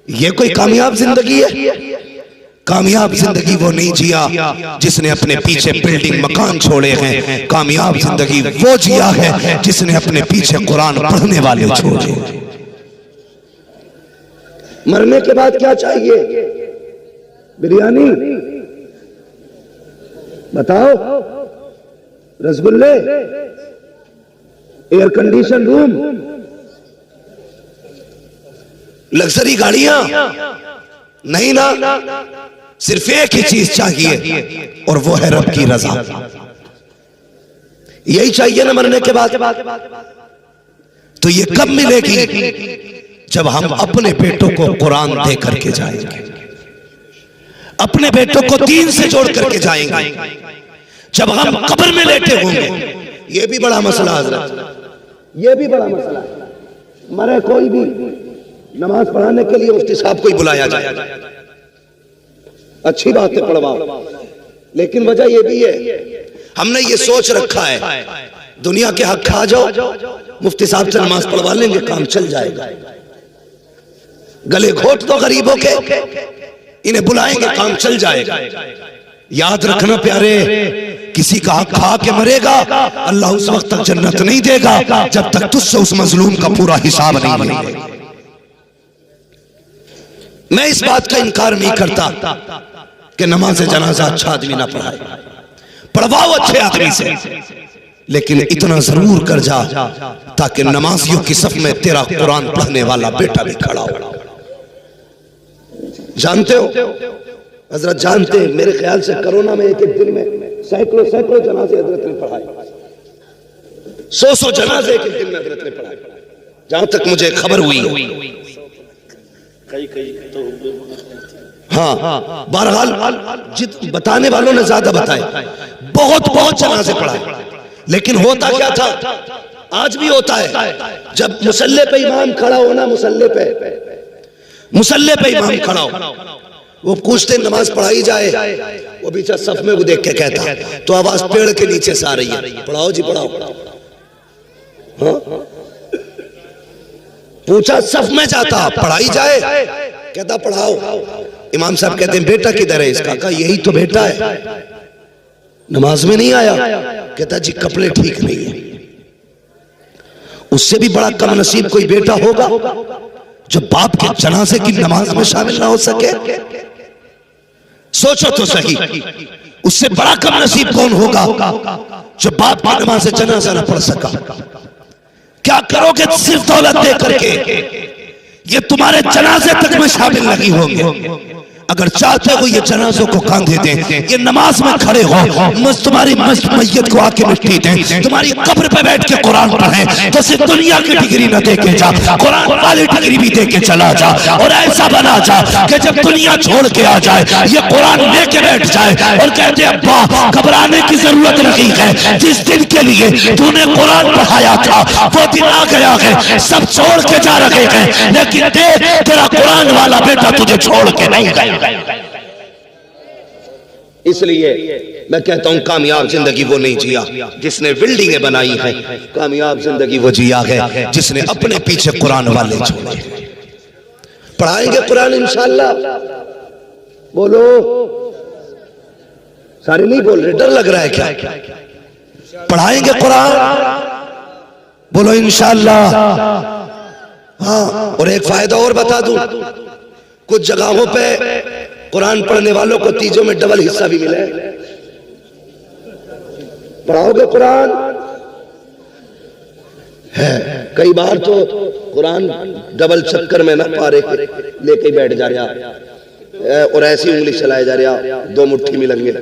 ये कोई कामयाब जिंदगी है? कामयाब जिंदगी वो नहीं जिया जिसने अपने पीछे बिल्डिंग मकान छोड़े हैं। कामयाब जिंदगी वो जिया है जिसने अपने पीछे कुरान पढ़ने वाले छोड़े। मरने के बाद क्या चाहिए? बिरयानी बताओ, रसगुल्ले, एयर कंडीशन रूम, लग्जरी गाड़ियां? नहीं ना, सिर्फ एक ही चीज चाहिए और वो है रब की रजा। यही चाहिए ना मरने के बाद? तो ये कब मिलेगी? जब हम अपने बेटों को कुरान दे करके जाएंगे, अपने बेटों को दीन से जोड़ करके जाएंगे। जब हम कब्र में लेटे होंगे, ये भी बड़ा मसला हज़रत, ये भी बड़ा मसला है। मरे कोई भी नमाज पढ़ाने के लिए मुफ्ती साहब को ही बुलाया जाए, अच्छी बात है, पढ़वाओ, लेकिन वजह ये भी है हमने ये सोच रखा है दुनिया के हक खा जाओ, मुफ्ती साहब से नमाज पढ़वा लेंगे, काम चल जाएगा। गले घोट दो गरीबों के, इन्हें बुलाएंगे, काम चल जाएगा। याद रखना प्यारे, किसी का हक खा के मरेगा, अल्लाह उस वक्त तक जन्नत नहीं देगा जब तक तुझसे उस मजलूम का पूरा हिसाब नहीं लेगा। मैं इस बात का इनकार नहीं करता कि नमाज जनाजा अच्छा आदमी ना पढ़ाए, पढ़वाओ अच्छे आदमी से, लेकिन इतना जरूर कर जा ताकि नमाजियों की सफ में तेरा कुरान पढ़ने वाला बेटा भी खड़ा हो। जानते हो हजरत, जानते हैं, मेरे ख्याल से कोरोना में एक एक दिन में सैकड़ों सैकड़ों जनाजे हजरत ने पढ़ाए, 100 जनाजे एक एक दिन में हजरत ने पढ़ाए, जहां तक मुझे खबर हुई। हाँ, बहरहाल बताने वालों ने ज्यादा बताए, बहुत जनाजे पढ़ाए। लेकिन होता क्या था, आज भी होता है, जब मुसल्ले पे इमाम खड़ा होना, मुसल्ले पे इमाम खड़ा हो, वो पूछते नमाज पढ़ाई जाए, वो बीचा सफ में वो देख के कहता, तो आवाज पेड़ के नीचे से आ रही है, पढ़ाओ जी पढ़ाओ। हाँ? पूछा सफ में जाता, पढ़ाई जाए, कहता पढ़ाओ। इमाम साहब कहते हैं बेटा किधर है इसका? कहा यही तो बेटा है, नमाज में नहीं आया। कहता जी कपड़े ठीक नहीं है। उससे भी बड़ा कम नसीब कोई बेटा होगा जो बाप के जनाजे की नमाज में शामिल ना हो सके? सोचो तो सही, उससे बड़ा कम नसीब कौन होगा जो बाप की नमाज से जनाजा ना पढ़ सका? क्या करोगे सिर्फ दौलत दे करके? ये तुम्हारे जनाजे तक में शामिल नहीं होंगे। अगर चाहते हो ये जनाजों को कांधे दें, ये नमाज में खड़े हो, तुम्हारी मैयत को आके मिट्टी दें, तुम्हारी कब्र पे बैठ के कुरान पढ़ें, तो सिर्फ दुनिया की डिग्री न दे के जा, कुरान वाली डिग्री भी दे के चला जा, और ऐसा बना जा कि जब दुनिया छोड़ के आ जाए, ये कुरान लेके बैठ जाए और कहते अब्बा घबराने की जरूरत नहीं है, जिस दिन के लिए तूने कुरान पढ़ाया था वो दिन आ गया है, सब छोड़ के जा रहे हैं, लेकिन देख तेरा कुरान वाला बेटा तुझे छोड़ के नहीं गया। इसलिए मैं कहता हूं कामयाब जिंदगी वो नहीं जिया जिसने बिल्डिंगें बनाई है, कामयाब जिंदगी वो जिया है जिसने अपने पीछे कुरान वाले छोड़े। पढ़ाएंगे कुरान इंशाअल्लाह, बोलो, सारे नहीं बोल रहे, डर लग रहा है क्या? पढ़ाएंगे कुरान, बोलो इंशाअल्लाह। हाँ, और एक फायदा और बता दूं, कुछ जगहों पे कुरान पढ़ने वालों को तीजों में डबल हिस्सा भी मिला है। पढ़ाओगे कुरान है, कई बार तो कुरान डबल चक्कर में ना पारे लेके बैठ जा रहा और ऐसी उंगली चलाए जा रहा, 2 मुट्ठी मिलेंगे,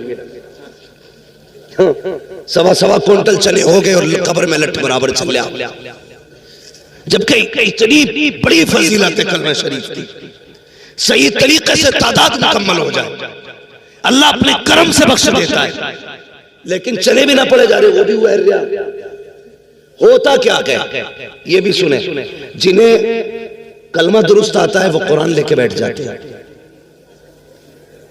1.25 क्विंटल चने हो गए और कब्र में लट बराबर चल रहा, जबकि इतनी बड़ी फजीलत है कलमा शरीफ की। सही तरीके से तादाद मुकम्मल हो जाए, अल्लाह अपने करम से बख्श देता है, लेकिन चले भी ना पड़े जा रहे, वो भी हुआ है। होता क्या है ये भी सुने, जिन्हें कलमा दुरुस्त आता है वो कुरान लेके बैठ जाते हैं,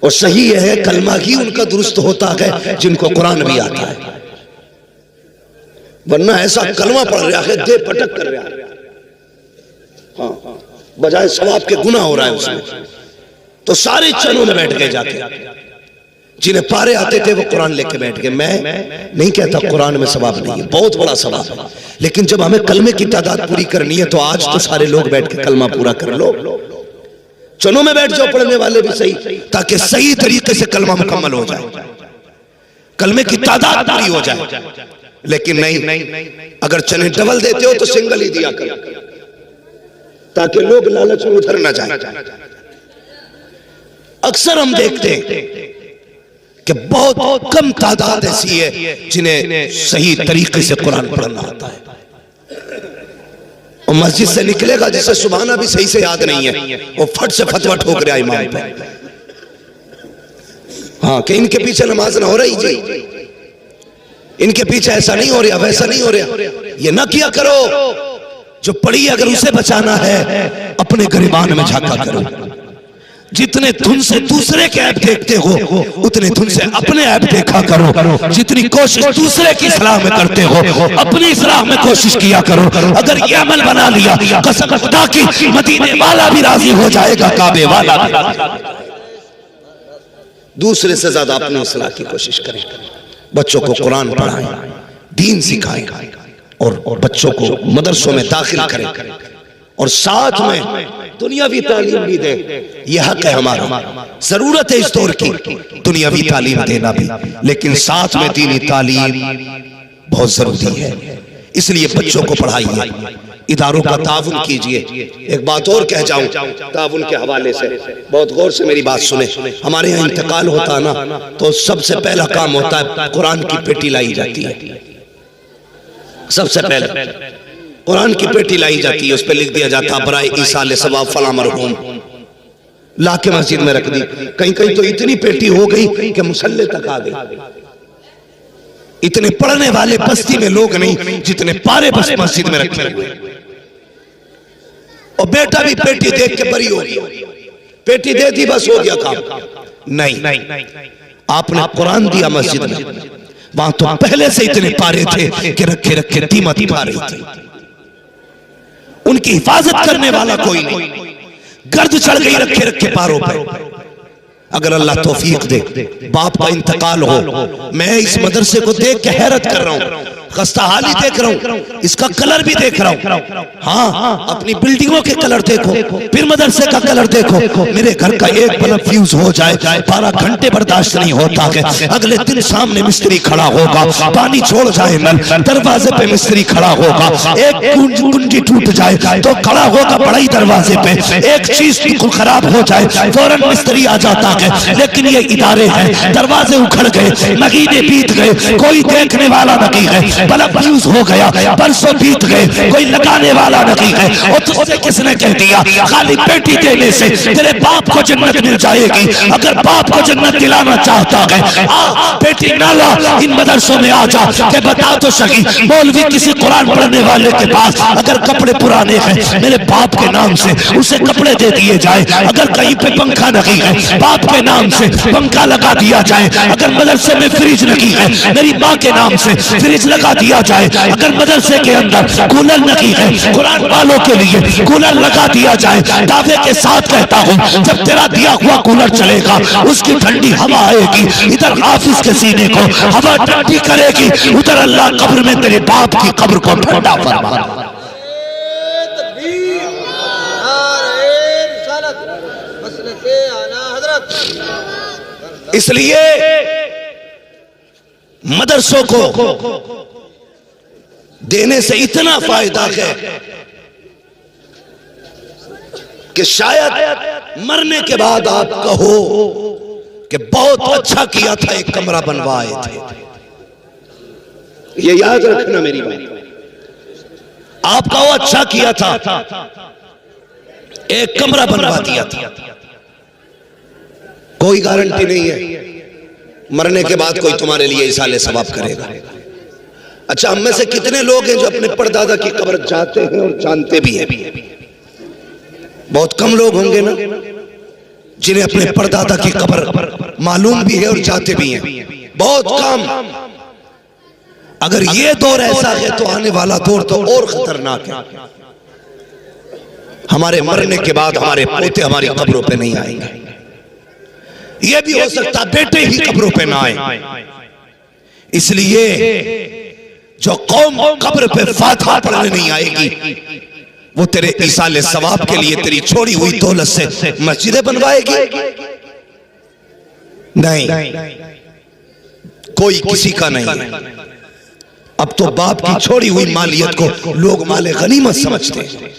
और सही है कलमा ही उनका दुरुस्त होता है जिनको कुरान भी आता है, वरना ऐसा कलमा पढ़ रहा है दे पटक कर रहा है, हाँ, बजाय सवाब के गुनाह हो रहा है उसमें, तो सारे चनों में बैठ गए जाके। जिन्हें पारे आते थे वो कुरान लेके बैठ गए। मैं नहीं कहता कुरान में सवाब नहीं है, बहुत बड़ा सवाब है, लेकिन जब हमें कलमे की तादाद पूरी करनी है तो आज तो सारे लोग बैठ के कलमा पूरा कर लो, चनों में बैठ जाओ पढ़ने वाले भी सही, ताकि सही तरीके से कलमा मुकम्मल हो जाए, कलमे की तादाद पूरी हो जाए। लेकिन नहीं, अगर चने डबल देते हो तो सिंगल ही दिया करो, ताकि लोग लालच में उधर ना जाए। अक्सर हम देखते हैं कि बहुत कम तादाद ऐसी है जिन्हें सही तरीके से कुरान पढ़ना आता है। और मस्जिद से निकलेगा जिसे सुबहाना भी सही से याद नहीं है, वो फट से फतवा ठोक रहा इमाम पे। हाँ कि इनके पीछे नमाज ना हो रही जी, इनके पीछे ऐसा नहीं हो रहा, वैसा नहीं हो रहा। ये ना किया करो। जो पढ़ी अगर उसे बचाना है अपने गिरबान में झांका करो। जितने धुन से दूसरे के ऐप देखते हो उतने धुन से अपने ऐप देखा करो। जितनी कोशिश दूसरे की सलाह में करते हो अपनी सलाह में कोशिश किया करो। अगर ये अमल बना लिया कसम खुदा की मदीने वाला भी राजी हो जाएगा, काबे वाला भी। दूसरे से ज्यादा अपनी सलाह की कोशिश करें। बच्चों को कुरान पढ़ाएं, दीन सिखाएं और बच्चों को मदरसों में दाखिल करें और साथ में दुनियावी तालीम भी दें। यह हक है हमारा, जरूरत है इस दौर की दुनियावी तालीम देना भी, लेकिन साथ में दीनी तालीम बहुत जरूरी है। इसलिए बच्चों को पढ़ाइए, इदारों का ताउन कीजिए। एक बात और कह जाऊं ताउन के हवाले से, बहुत गौर से मेरी बात सुने। हमारे यहाँ इंतकाल होता है ना तो सबसे पहला काम होता है कुरान की पेटी लाई जाती है। सबसे पहले कुरान की पेटी लाई जाती है, उस पर लिख दिया जाता बराए ईसा ले सवाब फला मरहूम, ला के मस्जिद में रख दी। कहीं कहीं तो इतनी पेटी हो गई कि मुसल्ले तक आ गई। इतने पढ़ने वाले बस्ती में लोग नहीं जितने पारे बस मस्जिद में रखे हुए। और बेटा भी पेटी देख के बरी हो गया, पेटी दे दी बस हो गया काम। नहीं, आपने कुरान दिया मस्जिद में, वहां तो पहले से इतने पारे थे कि रखे रखे कीमत पा रही थी। उनकी हिफाजत करने वाला कोई नहीं, गर्द चढ़ गई रखे रखे पारों पर। अगर अल्लाह तौफीक दे बाप का इंतकाल हो, मैं इस मदरसे को देख के हैरत कर रहा हूं, खस्ता हाली देख रहा हूं, इसका कलर भी देख रहा हूं। हाँ, अपनी बिल्डिंगों के कलर देखो, फिर मदरसे का कलर देखो। मेरे घर का एक बल्ब फ्यूज हो जाए 12 घंटे बर्दाश्त नहीं होता कि अगले दिन सामने मिस्त्री खड़ा होगा, पानी छोड़ जाए नल, दरवाजे पे मिस्त्री खड़ा होगा, एक कुंजी टूट जाए तो खड़ा होगा बड़ाई दरवाजे पे, एक चीज बिल्कुल खराब हो जाए फौरन मिस्त्री आ जाता है। लेकिन ये इदारे हैं, दरवाजे उखड़ गए, महीने बीत गए, कोई देखने वाला नहीं है, बल्ब फ्यूज हो गया, बरसों बीत गए, कोई लगाने वाला नहीं है। और तुझसे किसने कह दिया खाली पेटी देने से तेरे बाप को जन्नत मिल जाएगी? अगर बाप को जन्नत दिलाना चाहता है आ पेटी ना ला, इन मदरसों में आ जा के बता तो सही। मौलवी किसी कुरान पढ़ने वाले के पास अगर कपड़े पुराने हैं मेरे बाप के नाम से उसे कपड़े दे दिए जाए। अगर कहीं पे पंखा नहीं है बाप के नाम से पंखा लगा दिया जाए। अगर मदरसे में फ्रिज नहीं है मेरी माँ के नाम से फ्रिज लगा दिया जाए। अगर मदरसे के अंदर कूलर नहीं है कुरान वालों के लिए कूलर लगा दिया जाए। दावे के साथ कहता हूँ जब तेरा दिया हुआ कूलर चलेगा उसकी ठंडी हवा आएगी, इधर हाफिज के सीने को हवा ठंडी करेगी, उधर अल्लाह कब्र में तेरे बाप की कब्र को ठंडा फरमाएगा। इसलिए मदरसों को देने से इतना फायदा है कि शायद मरने के बाद आप कहो कि बहुत अच्छा किया था एक कमरा बनवाए थे। ये याद रखना मेरी बात, आप कहो अच्छा किया था एक कमरा बनवा दिया था। कोई गारंटी नहीं है मरने के बाद कोई तुम्हारे लिए इसाले सवाब करेगा। अच्छा, हम में से कितने लोग हैं जो अपने परदादा की कब्र जाते हैं और जानते भी हैं? बहुत कम लोग होंगे ना जिन्हें अपने परदादा की कब्र मालूम भी है और जाते भी हैं, बहुत कम। अगर ये दौर ऐसा है तो आने वाला दौर तो और खतरनाक है। हमारे मरने के बाद हमारे पोते हमारी कब्रों पे नहीं आएंगे। यह भी हो सकता बेटे ही कब्रों पे ना आए। इसलिए जो कौम कब्र पे फातिहा पढ़ने नहीं आएगी वो तेरे इसाले सवाब के लिए तेरी छोड़ी हुई दौलत से मस्जिदें बनवाएगी? नहीं, कोई किसी का नहीं। अब तो बाप की छोड़ी हुई मालियत को लोग माले गनीमत समझते हैं।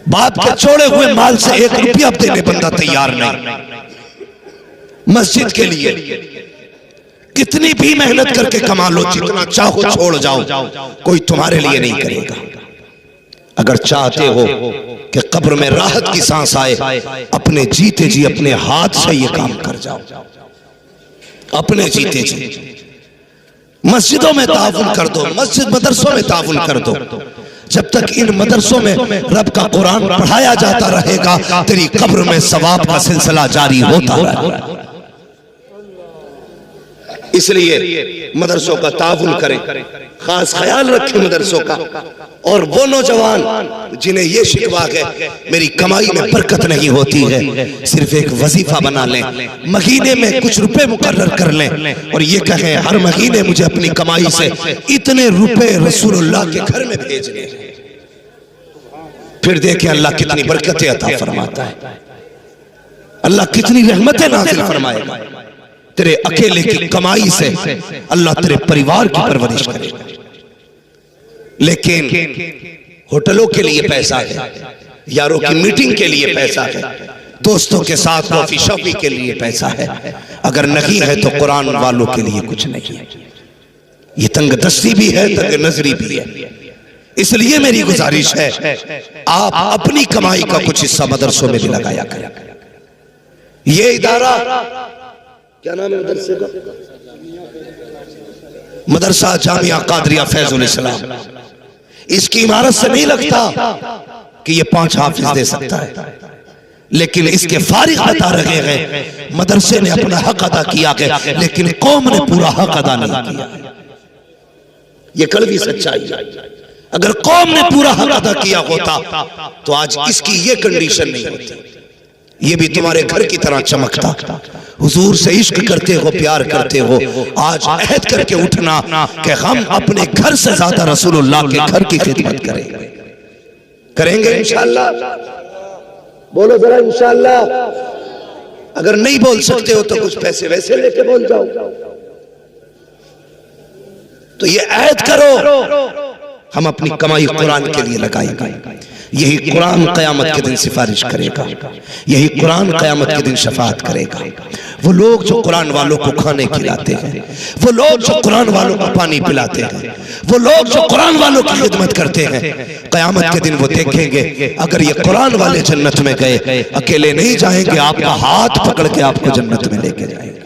बाप के छोड़े हुए माल से 1 रुपया देने बंदा तैयार नहीं। मस्जिद के लिए कितनी भी मेहनत करके कमा लो, जितना चाहो छोड़ जाओ, कोई तुम्हारे लिए नहीं करेगा। अगर चाहते हो कि कब्र में राहत की सांस आए, अपने जीते जी अपने हाथ से ये काम कर जाओ। अपने जीते जी मस्जिदों में ताउन कर दो, मस्जिद मदरसों में ताउन कर दो। जब तक इन मदरसों में रब का कुरान पढ़ाया जाता रहेगा, तेरी कब्र में सवाब का सिलसिला जारी होता रहेगा। इसलिए मदरसों का ताउन करें, खास ख्याल रखें मदरसों का। और वो नौजवान जिन्हें ये शिकवा है मेरी कमाई में बरकत नहीं होती है, सिर्फ एक वजीफा बना लें, महीने में कुछ रुपए मुकर्रर कर लें और ये कहें हर महीने मुझे अपनी कमाई से इतने रुपए रसूलुल्लाह के घर में भेजने। फिर देखें अल्लाह कितनी बरकतें अता फरमाता है, अल्लाह कितनी रहमतें नाज़िल फरमाएगा। तेरे अकेले की कमाई से अल्लाह तेरे परिवार की परवरिश करेगा। लेकिन होटलों के लिए पैसा है, यारों की मीटिंग के लिए पैसा है, दोस्तों के साथ कॉफी शॉपी के लिए पैसा है, अगर नहीं है तो कुरान वालों के लिए कुछ नहीं है। ये तंगदस्ती भी है, तंग नजरी भी है। इसलिए मेरी गुजारिश है आप अपनी कमाई का कुछ हिस्सा मदरसों में भी लगाया करें। ये इदारा क्या नाम है मदरसे का? मदरसा जामिया कादरिया फैजुल इस्लाम। इसकी इमारत से नहीं लगता कि ये 5 हाफिज दे सकता है, लेकिन इसके फारिग बता रहे हैं मदरसे ने अपना हक अदा किया है, लेकिन कौम ने पूरा हक अदा नहीं किया। ये कड़वी सच्चाई है। अगर कौम ने पूरा हक अदा किया होता तो आज इसकी ये कंडीशन नहीं होती। ये भी तुम्हारे घर की तरह चमकता। हुजूर से इश्क करते हो, प्यार करते हो, आज अहद करके उठना कि हम अपने घर से ज्यादा रसूलुल्लाह के घर की खिदमत करेंगे। करेंगे इंशाअल्लाह। बोलो जरा इंशाअल्लाह। अगर नहीं बोल सकते हो तो कुछ पैसे वैसे लेके बोल जाओ। तो ये अहद करो हम अपनी कमाई कुरान के लिए लगाएंगे। यही कुरान क़यामत के दिन सिफारिश करेगा, यही कुरान क़यामत के दिन शफाअत करेगा। वो लोग जो कुरान वालों को खाने खिलाते हैं, वो लोग जो कुरान वालों को पानी पिलाते हैं, वो लोग जो कुरान वालों की खिदमत करते हैं, क़यामत के दिन वो देखेंगे अगर ये कुरान वाले जन्नत में गए, अकेले नहीं जाएंगे, आपका हाथ पकड़ के आपको जन्नत में लेके जाएंगे।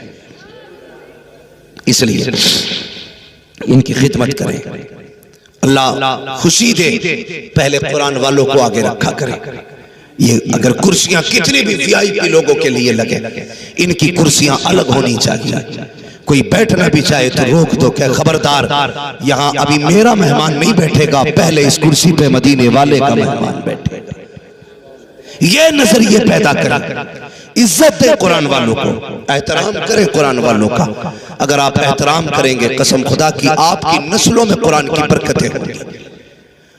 इसलिए इनकी खिदमत करें। अल्लाह खुशी दे, पहले कुरान वालों को आगे रखा करे। ये अगर कुर्सियां कितनी भी वीआईपी लोगों के लिए लगे, इनकी कुर्सियां अलग होनी चाहिए। कोई बैठना भी चाहे तो रोक दो, क्या खबरदार यहां अभी मेरा मेहमान नहीं बैठेगा, पहले इस कुर्सी पे मदीने वाले का मेहमान बैठेगा। ये नजरिए पैदा करें, इज्जत दे कुरान वालों को, एहतराम करें कुरान वालों का। अगर आप एहतराम करेंगे, कसम खुदा की आपकी नस्लों में कुरान की बरकतें होंगी,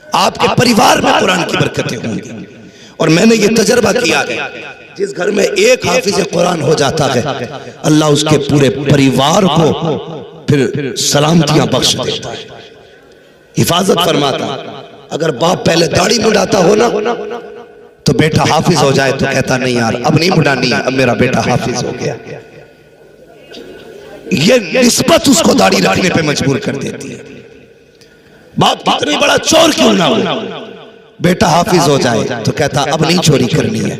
आपके परिवार में कुरान की बरकतें होंगी। और मैंने ये तजर्बा किया है, जिस घर में एक हाफिज कुरान हो जाता है, अल्लाह उसके पूरे परिवार को फिर सलामतियां बख्श देता है, हिफाजत फरमाता। अगर बाप पहले दाढ़ी मुंडाता हो ना तो बेटा हाफिज हो जाए तो कहता नहीं यार अब नहीं मुंडानी है, अब मेरा बेटा हाफिज हो गया। ये निस्बत उसको दाढ़ी रखने पे मजबूर कर देती है। बाप कितनी बड़ा चोर क्यों ना हो, बेटा हाफिज हो जाए तो कहता अब नहीं चोरी करनी है,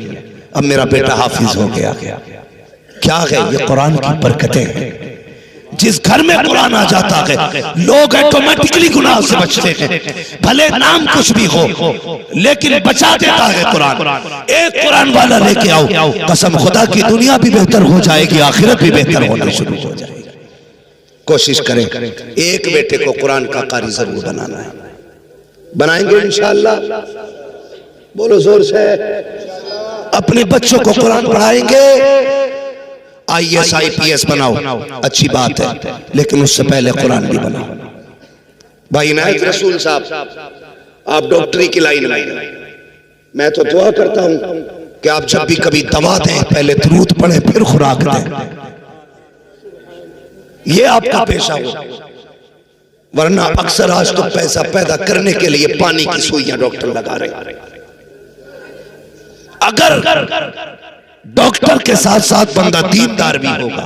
अब मेरा बेटा हाफिज हो गया। क्या है ये? कुरान की बरकतें हैं। जिस घर में कुरान आ जाता है, लोग ऑटोमेटिकली गुनाह से बचते हैं। भले नाम कुछ भी हो, लेकिन बचा देता है कुरान। एक कुरान वाला लेके आओ, कसम खुदा की दुनिया भी बेहतर हो जाएगी, आखिरत भी बेहतर होना शुरू हो जाएगी। कोशिश करें एक बेटे को कुरान का कारी जरूर बनाना है। बनाएंगे इंशाअल्लाह। बोलो जोर से। अपने बच्चों को कुरान पढ़ाएंगे। IAS IPS बनाओ, अच्छी बात है, लेकिन उससे पहले कुरान भी बनाओ। भाई इनायत रसूल साहब, आप डॉक्टरी की लाइन में, मैं तो दुआ करता हूं कि आप जब भी कभी दवा दें पहले दुरूद पढ़े फिर खुराक दें। ये आपका पेशा हो, वरना अक्सर आज तो पैसा पैदा करने के लिए पानी की सुइयां डॉक्टर लगा रहे। अगर डॉक्टर के साथ साथ बंदा दीनदार भी होगा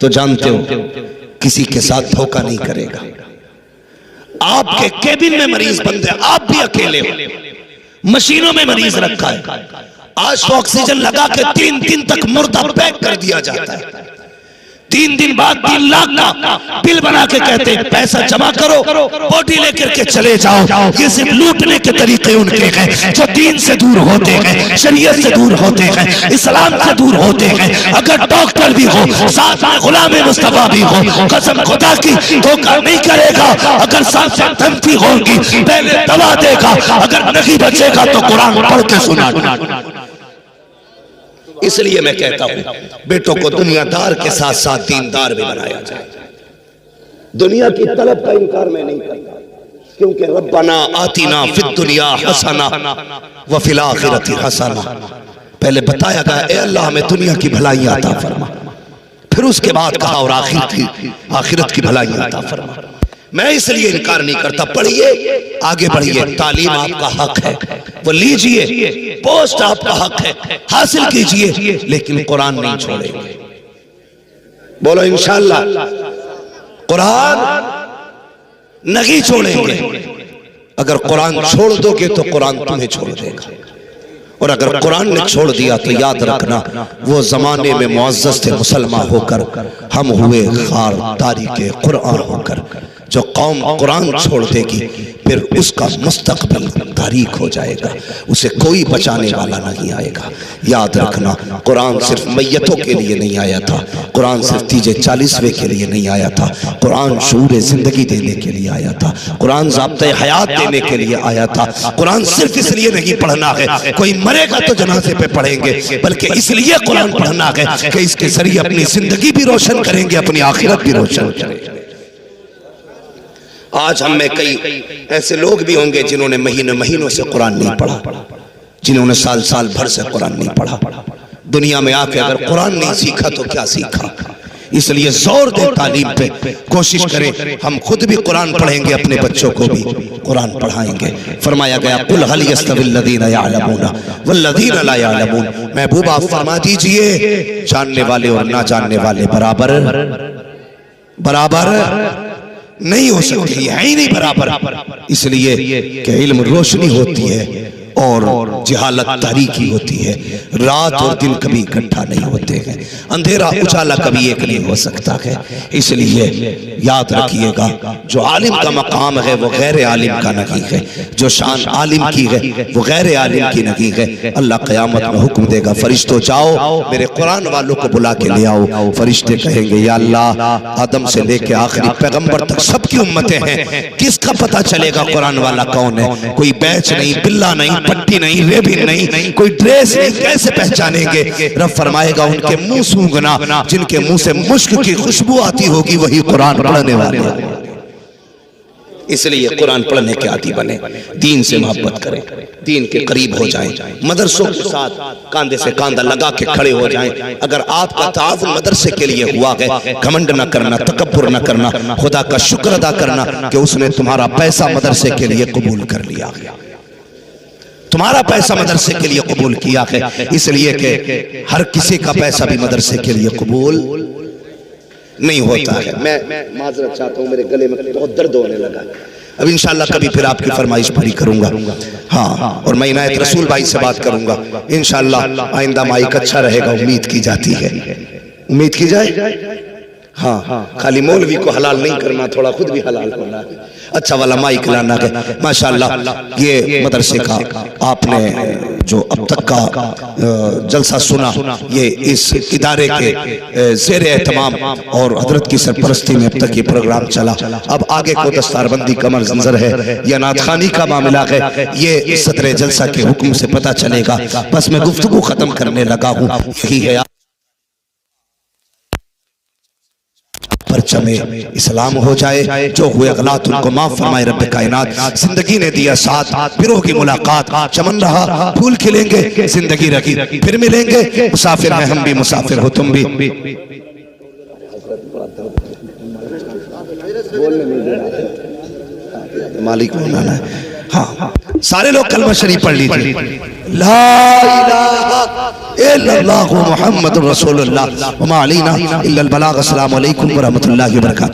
तो जानते हो किसी के साथ धोखा नहीं करेगा। आपके केबिन में मरीज बंद है, आप भी अकेले हो, मशीनों में मरीज रखा है। आज तो ऑक्सीजन लगा के 3 दिन तक मुर्दा पैक कर दिया जाता है। 3 दिन बाद 3 लाख का बिल बना के कहते हैं पैसा जमा करो, बॉडी लेकर के चले जाओ। ये सिर्फ लूटने के तरीके उनके हैं जो दीन से दूर होते हैं, शरीयत से दूर होते हैं, इस्लाम से दूर होते हैं। अगर डॉक्टर भी हो, साथ में गुलाम मुस्तफा भी हो, कसम खुदा की धोखा नहीं करेगा। अगर साथ साथ धमकी होगी पहले दवा देगा, अगर नहीं बचेगा तो कुरान पढ़ के सुना। इसलिए मैं कहता हूं बेटों को दुनियादार के साथ साथ दीनदार भी बनाया जाए। दुनिया की तलब का इनकार मैं नहीं करता, क्योंकि रब्बना आतिना फिद दुनिया हसना व फिल आखिरति हसना पहले बताया गया, ए अल्लाह हमें दुनिया की भलाइयां अता फरमा। फिर उसके बाद कहा और आखिरत की भलाइयां अता फरमा। मैं इसलिए इनकार नहीं करता, पढ़िए, आगे बढ़िए, तालीम आपका हक है, वो लीजिए, पोस्ट आपका हक है, हासिल कीजिए, लेकिन कुरान नहीं छोड़ेंगे। बोलो इंशाअल्लाह कुरान नहीं छोड़ेंगे। अगर कुरान छोड़ दोगे तो कुरान तुम्हें छोड़ देगा, और अगर कुरान ने छोड़ दिया तो याद रखना वो जमाने में मुअज़्ज़ज़ थे मुसलमान होकर, हम हुए खार तारीके कुरान होकर। जो कौम कुरान छोड़ देगी फिर उसका मुस्तकबिल तारीक हो जाएगा, उसे कोई बचाने वाला नहीं आएगा। याद रखना कुरान सिर्फ मैयतों के लिए नहीं आया था, कुरान सिर्फ तीजे 40वें के लिए नहीं आया था, कुरान शऊर जिंदगी देने के लिए आया था, कुरान ज़ाब्ते हयात देने के लिए आया था। कुरान सिर्फ इसलिए नहीं पढ़ना है कोई मरेगा तो जनाजे पे पढ़ेंगे, बल्कि इसलिए कुरान पढ़ना है कि इसके जरिए अपनी जिंदगी भी रोशन करेंगे, अपनी आखिरत भी रोशन करेंगे। आज हम में कई ऐसे लोग भी होंगे जिन्होंने महीनों से कुरान नहीं पढ़ा, जिन्होंने साल भर से कुरान नहीं पढ़ा। दुनिया में आके अगर कुरान नहीं सीखा तो क्या सीखा। इसलिए जोर दे तालीम पे, कोशिश करें हम खुद भी कुरान पढ़ेंगे, अपने बच्चों को भी कुरान पढ़ाएंगे। फरमाया गया कुल हल यस्तविल लदीना यअलमूना वल्लदीना ला यअलमून, महबूब आप फरमा दीजिए जानने वाले और ना जानने वाले बराबर नहीं हो सकती, है ही नहीं बराबर। इसलिए कि इल्म रोशनी होती है और जहालत तारीकी होती है। रात और दिन कभी इकट्ठा नहीं होते हैं, अंधेरा उजाला कभी एक नहीं हो सकता है। इसलिए याद रखिएगा जो आलिम का मकाम है वो गैर आलिम का नहीं है, जो शान आलिम की है वो गैर आलिम की नहीं है। अल्लाह क़यामत में हुक्म देगा फरिश्तों जाओ मेरे कुरान वालों को बुला के ले आओ। फरिश्ते कहेंगे या अल्लाह आदम से लेके आखिरी पैगंबर तक सबकी उम्मतें हैं, किसका पता चलेगा कुरान वाला कौन है। कोई बैच नहीं, बिल्ला नहीं, पट्टी नहीं, रेबिन नहीं, कोई ड्रेस नहीं, कैसे पहचानेंगे। रब फरमाएगा उनके मुंह सूंघना, जिनके मुंह से मुश्क की खुशबू आती होगी वही कुरान पढ़ने वाले। इसलिए कुरान पढ़ने के आदी बने, दीन से मोहब्बत करें, दीन के करीब हो जाएं, मदरसों के साथ कांधे से कांधा लगा के खड़े हो जाएं। अगर आपका ताउन मदरसे के लिए हुआ है, घमंड न करना, तकब्बुर न करना, खुदा का शुक्र अदा करना कि उसने तुम्हारा पैसा मदरसे के लिए कबूल कर लिया, तुम्हारा पैसा मदरसे के लिए कबूल किया है। इसलिए कि हर किसी का पैसा भी मदरसे के लिए कबूल नहीं होता है। मैं माजरत चाहता हूँ, मेरे गले में बहुत दर्द होने लगा। अब इंशाल्लाह कभी फिर आपकी फरमाइश पूरी करूंगा। हाँ, और मैं इनायत रसूल भाई से बात करूंगा इंशाल्लाह। आइंदा माइक अच्छा रहेगा, उम्मीद की जाती है, उम्मीद की जाए। हाँ, खाली मौलवी को हलाल नहीं करना, थोड़ा खुद भी हलाल होना, अच्छा वाला माइक लाना है। माशाल्लाह ये मदरसे का आपने जो अब तक का जलसा सुना, ये इस इदारे के ज़ेर एहतमाम और हजरत की सरपरस्ती में अब तक ये प्रोग्राम चला। अब आगे को दस्तारबंदी का मंजर है या नातखानी का मामला है, ये सदर जलसा के हुक्म से पता चलेगा। बस मैं गुफ्तगू खत्म करने लगा हूँ, यही है परचमे इस्लाम हो जाए, जो हुए गलत उनको माफ फरमाए रब कायनात। जिंदगी ने दिया साथ, फिर होगी मुलाकात, चमन रहा फूल खिलेंगे, जिंदगी रखी फिर मिलेंगे। मुसाफिर हैं हम भी, मुसाफिर हो तुम भी। मालिक मौलाना है। हाँ, सारे लोग कलमा शरीफ पढ़ लीजिए, ला इलाहा इल्लल्लाहु मुहम्मदुर रसूलुल्लाह व मा अलैना इल्लल बलाग। अस्सलामु अलैकुम व रहमतुल्लाहि व बरकातहू।